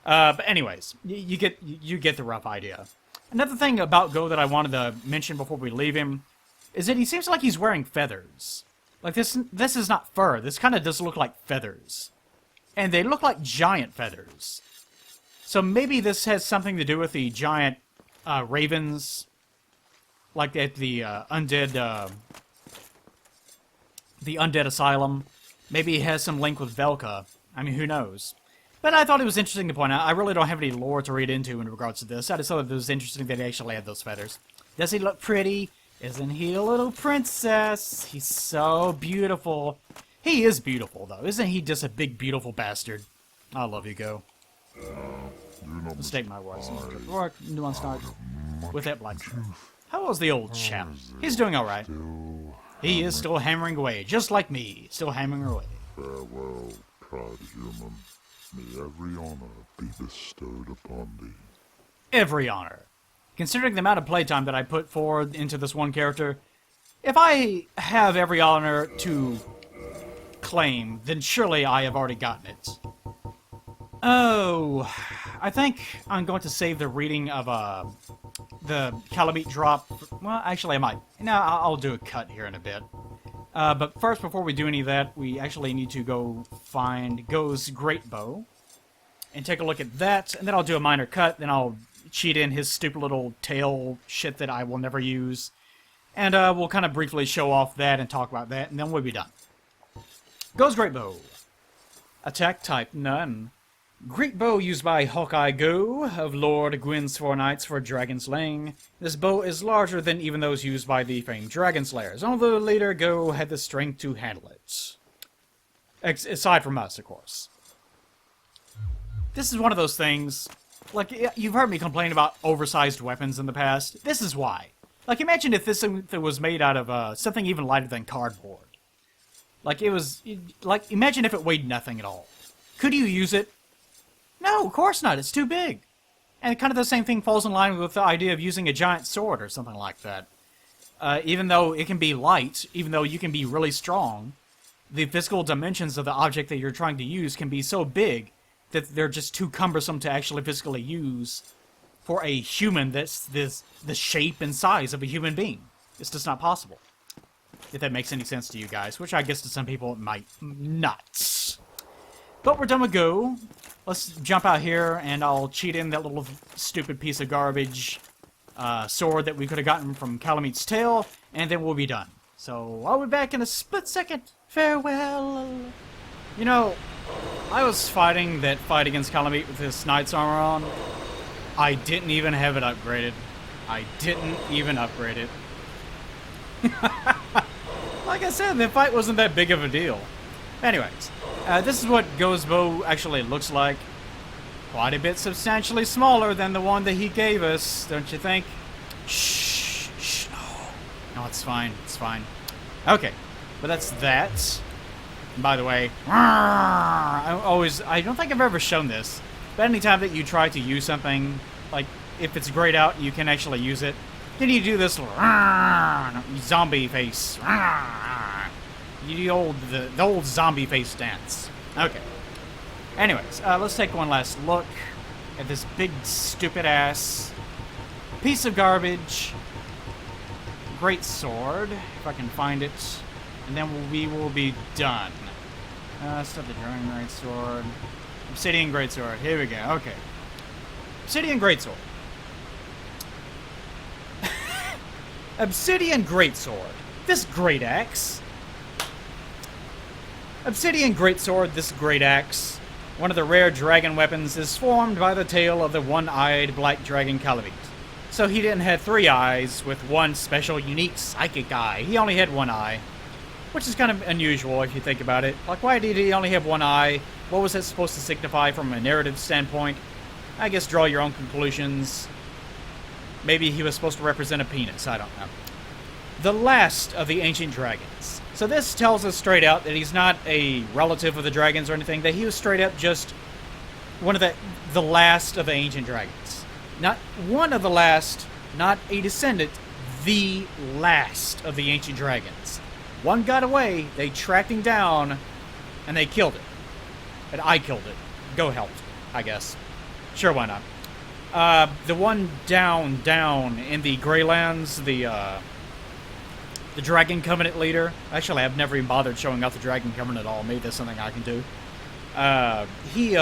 Speaker 1: But anyways, you get the rough idea. Another thing about Go that I wanted to mention before we leave him is that he seems like he's wearing feathers. Like, this is not fur. This kind of does look like feathers. And they look like giant feathers. So maybe this has something to do with the giant ravens, like at the undead asylum. Maybe it has some link with Velka. I mean, who knows? But I thought it was interesting to point out. I really don't have any lore to read into in regards to this. I just thought it was interesting that he actually had those feathers. Does he look pretty? Isn't he a little princess? He's so beautiful. He is beautiful, though. Isn't he just a big, beautiful bastard? I love you, Go. Mistake my words. Or nuance not with that black. How was the old chap? He's doing alright. He is still hammering away, just like me. Still hammering away.
Speaker 3: Farewell, proud human. May every honor be bestowed upon thee.
Speaker 1: Every honor. Considering the amount of playtime that I put forward into this one character, if I have every honor to claim, then surely I have already gotten it. Oh, I think I'm going to save the reading of the Calamite drop. Well, actually, I might. No, I'll do a cut here in a bit. But first, before we do any of that, we actually need to go find Go's Great Bow and take a look at that, and then I'll do a minor cut, then I'll cheat in his stupid little tail shit that I will never use, and we'll kind of briefly show off that and talk about that, and then we'll be done. Go's Great Bow. Attack type none. Great bow used by Hawkeye Go of Lord Gwyn's Four Knights for dragon slaying. This bow is larger than even those used by the famed dragon slayers, although the leader Go had the strength to handle it. Aside from us, of course. This is one of those things, like, you've heard me complain about oversized weapons in the past. This is why. Like, imagine if this thing was made out of something even lighter than cardboard. Like, imagine if it weighed nothing at all. Could you use it? No, of course not. It's too big. And kind of the same thing falls in line with the idea of using a giant sword or something like that. Even though it can be light, even though you can be really strong, the physical dimensions of the object that you're trying to use can be so big that they're just too cumbersome to actually physically use for a human that's the shape and size of a human being. It's just not possible. If that makes any sense to you guys, which I guess to some people it might not. But we're done with Go. Let's jump out here and I'll cheat in that little stupid piece of garbage sword that we could have gotten from Calamete's tail, and then we'll be done. So I'll be back in a split second. Farewell. You know, I was fighting that fight against Calamite with this knight's armor on. I didn't even have it upgraded. I didn't even upgrade it. Like I said, the fight wasn't that big of a deal. Anyways, this is what Go's bow actually looks like. Quite a bit substantially smaller than the one that he gave us, don't you think? Shh, shh, no. No, it's fine, it's fine. Okay, but that's that. And by the way, I don't think I've ever shown this, but anytime that you try to use something, like if it's grayed out and you can actually use it, then you do this little zombie face. The old zombie face dance. Okay. Anyways, let's take one last look at this big stupid ass piece of garbage. Great sword, if I can find it, and then we will be done. Stuff the drawing great sword. Obsidian great sword. Here we go. Okay. Obsidian great sword. Obsidian greatsword. This great axe. Obsidian greatsword, this great axe, one of the rare dragon weapons, is formed by the tail of the one-eyed black dragon Calamite. So he didn't have 3 eyes with one special unique psychic eye. He only had 1 eye, which is kind of unusual if you think about it. Like, why did he only have 1 eye? What was that supposed to signify from a narrative standpoint? I guess draw your own conclusions. Maybe he was supposed to represent a penis, I don't know. The last of the ancient dragons. So this tells us straight out that he's not a relative of the dragons or anything, that he was straight up just one of the last of the ancient dragons. Not one of the last, not a descendant, the last of the ancient dragons. One got away, they tracked him down, and they killed it. And I killed it. Go helped, I guess. Sure, why not? The one down in the Greylands, the Dragon Covenant leader. Actually, I've never even bothered showing off the Dragon Covenant at all. Maybe that's something I can do. He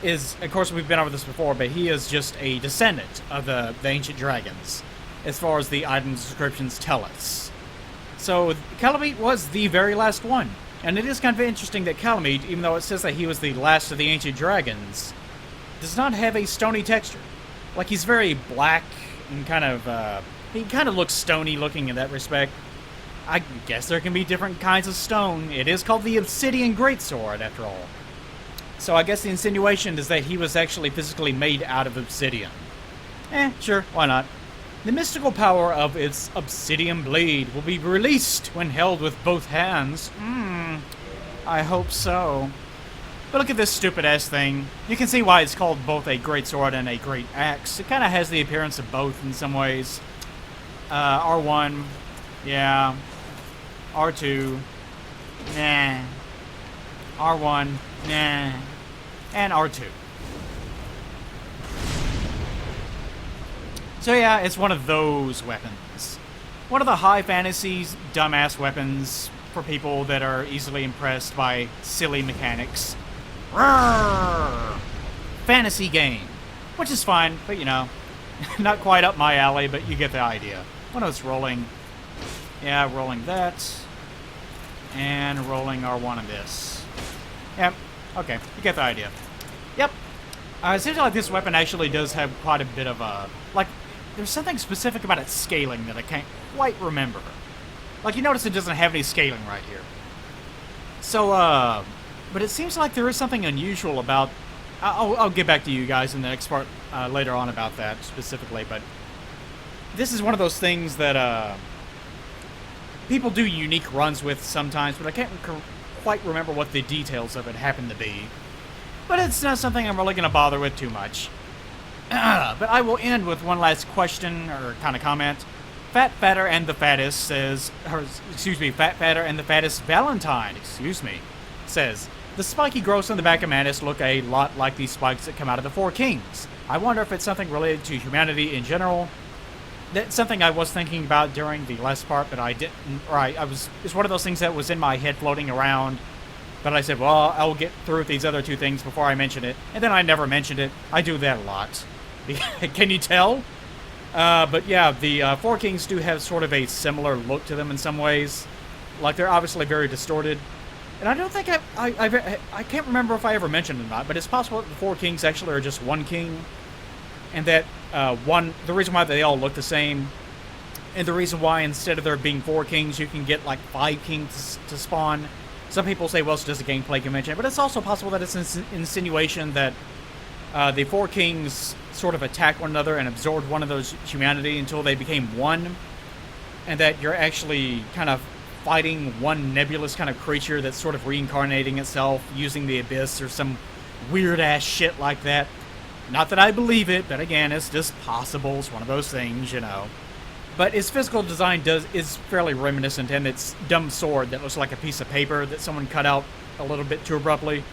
Speaker 1: is, of course, we've been over this before, but he is just a descendant of the ancient dragons, as far as the item descriptions tell us. So, Calamite was the very last one. And it is kind of interesting that Calamite, even though it says that he was the last of the ancient dragons, does not have a stony texture. Like, he's very black and kind of, he kind of looks stony looking in that respect. I guess there can be different kinds of stone. It is called the Obsidian Greatsword, after all. So I guess the insinuation is that he was actually physically made out of obsidian. Sure, why not? The mystical power of its obsidian blade will be released when held with both hands. I hope so. But look at this stupid-ass thing. You can see why it's called both a great sword and a great axe. It kind of has the appearance of both in some ways. R1, yeah. R2, nah. R1, nah. And R2. So yeah, it's one of those weapons. One of the high fantasy dumbass weapons for people that are easily impressed by silly mechanics. Rawr! Fantasy game. Which is fine, but you know, not quite up my alley, but you get the idea. When I was rolling, yeah, rolling that, and rolling R1 on this. Yep, okay, you get the idea. Yep. It seems like this weapon actually does have quite a bit of a, like, there's something specific about its scaling that I can't quite remember. Like, you notice it doesn't have any scaling right here. So, but it seems like there is something unusual about, I'll get back to you guys in the next part later on about that specifically, but this is one of those things that people do unique runs with sometimes, but I can't quite remember what the details of it happen to be. But it's not something I'm really going to bother with too much. But I will end with one last question or kind of comment. Fat Fatter and the Fattest says, or excuse me, Fat Fatter and the Fattest Valentine, excuse me, says, the spiky growths on the back of Mantis look a lot like these spikes that come out of the Four Kings. I wonder if it's something related to humanity in general. That's something I was thinking about during the last part, but I didn't, or I was, it's one of those things that was in my head floating around. But I said, well, I'll get through these other two things before I mention it. And then I never mentioned it. I do that a lot. Can you tell? But yeah, the Four Kings do have sort of a similar look to them in some ways. Like, they're obviously very distorted. And I don't think I can't remember if I ever mentioned it or not, but it's possible that the Four Kings actually are just one king. And that the reason why they all look the same, and the reason why instead of there being 4 kings, you can get like 5 kings to spawn. Some people say, well, it's just a gameplay convention, but it's also possible that it's an insinuation that the 4 kings sort of attacked one another and absorbed one of those humanity until they became one, and that you're actually kind of fighting one nebulous kind of creature that's sort of reincarnating itself using the abyss or some weird-ass shit like that. Not that I believe it, but again, it's just possible. It's one of those things, you know. But its physical design is fairly reminiscent, and its dumb sword that looks like a piece of paper that someone cut out a little bit too abruptly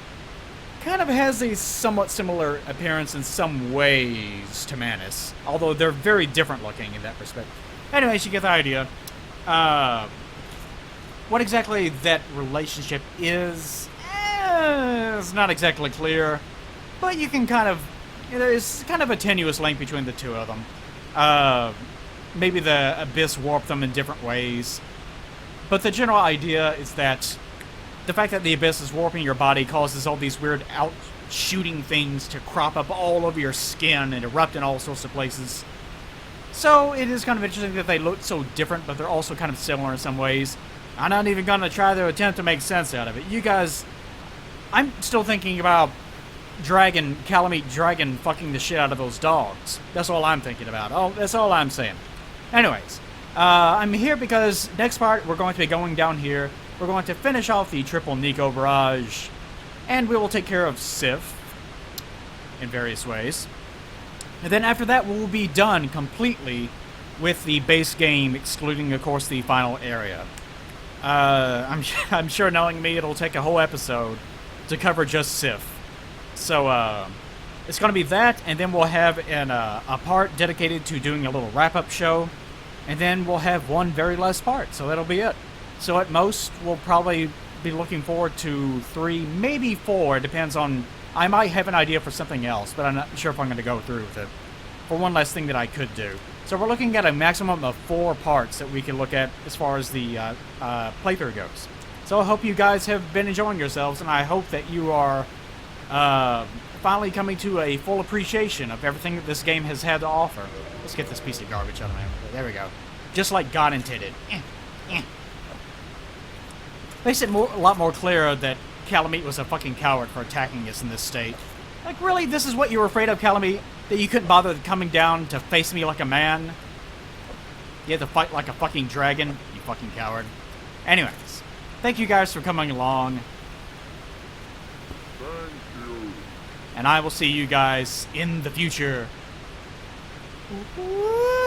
Speaker 1: kind of has a somewhat similar appearance in some ways to Mantis, although they're very different looking in that respect. Anyways, you get the idea. What exactly that relationship is not exactly clear, but you can kind of, there's kind of a tenuous link between the two of them. Maybe the abyss warped them in different ways, but the general idea is that the fact that the abyss is warping your body causes all these weird out-shooting things to crop up all over your skin and erupt in all sorts of places. So it is kind of interesting that they look so different, but they're also kind of similar in some ways. I'm not even going to try to attempt to make sense out of it. You guys, I'm still thinking about Calamite Dragon fucking the shit out of those dogs. That's all I'm thinking about. Oh, that's all I'm saying. Anyways, I'm here because next part we're going to be going down here. We're going to finish off the triple Nico barrage, and we will take care of Sif in various ways. And then after that, we'll be done completely with the base game, excluding, of course, the final area. I'm sure, knowing me, it'll take a whole episode to cover just Sif. So, it's going to be that, and then we'll have a part dedicated to doing a little wrap-up show, and then we'll have one very last part, so that'll be it. So at most, we'll probably be looking forward to 3, maybe 4, it depends on, I might have an idea for something else, but I'm not sure if I'm going to go through with it, for one last thing that I could do. So we're looking at a maximum of 4 parts that we can look at as far as the playthrough goes. So I hope you guys have been enjoying yourselves, and I hope that you are finally coming to a full appreciation of everything that this game has had to offer. Let's get this piece of garbage out of my way. There we go. Just like God intended. Makes it a lot more clear that Calamite was a fucking coward for attacking us in this state. Like, really? This is what you were afraid of, Calamite? That you couldn't bother coming down to face me like a man? You had to fight like a fucking dragon? You fucking coward. Anyways, thank you guys for coming along.
Speaker 3: Thank you.
Speaker 1: And I will see you guys in the future. Woo-hoo!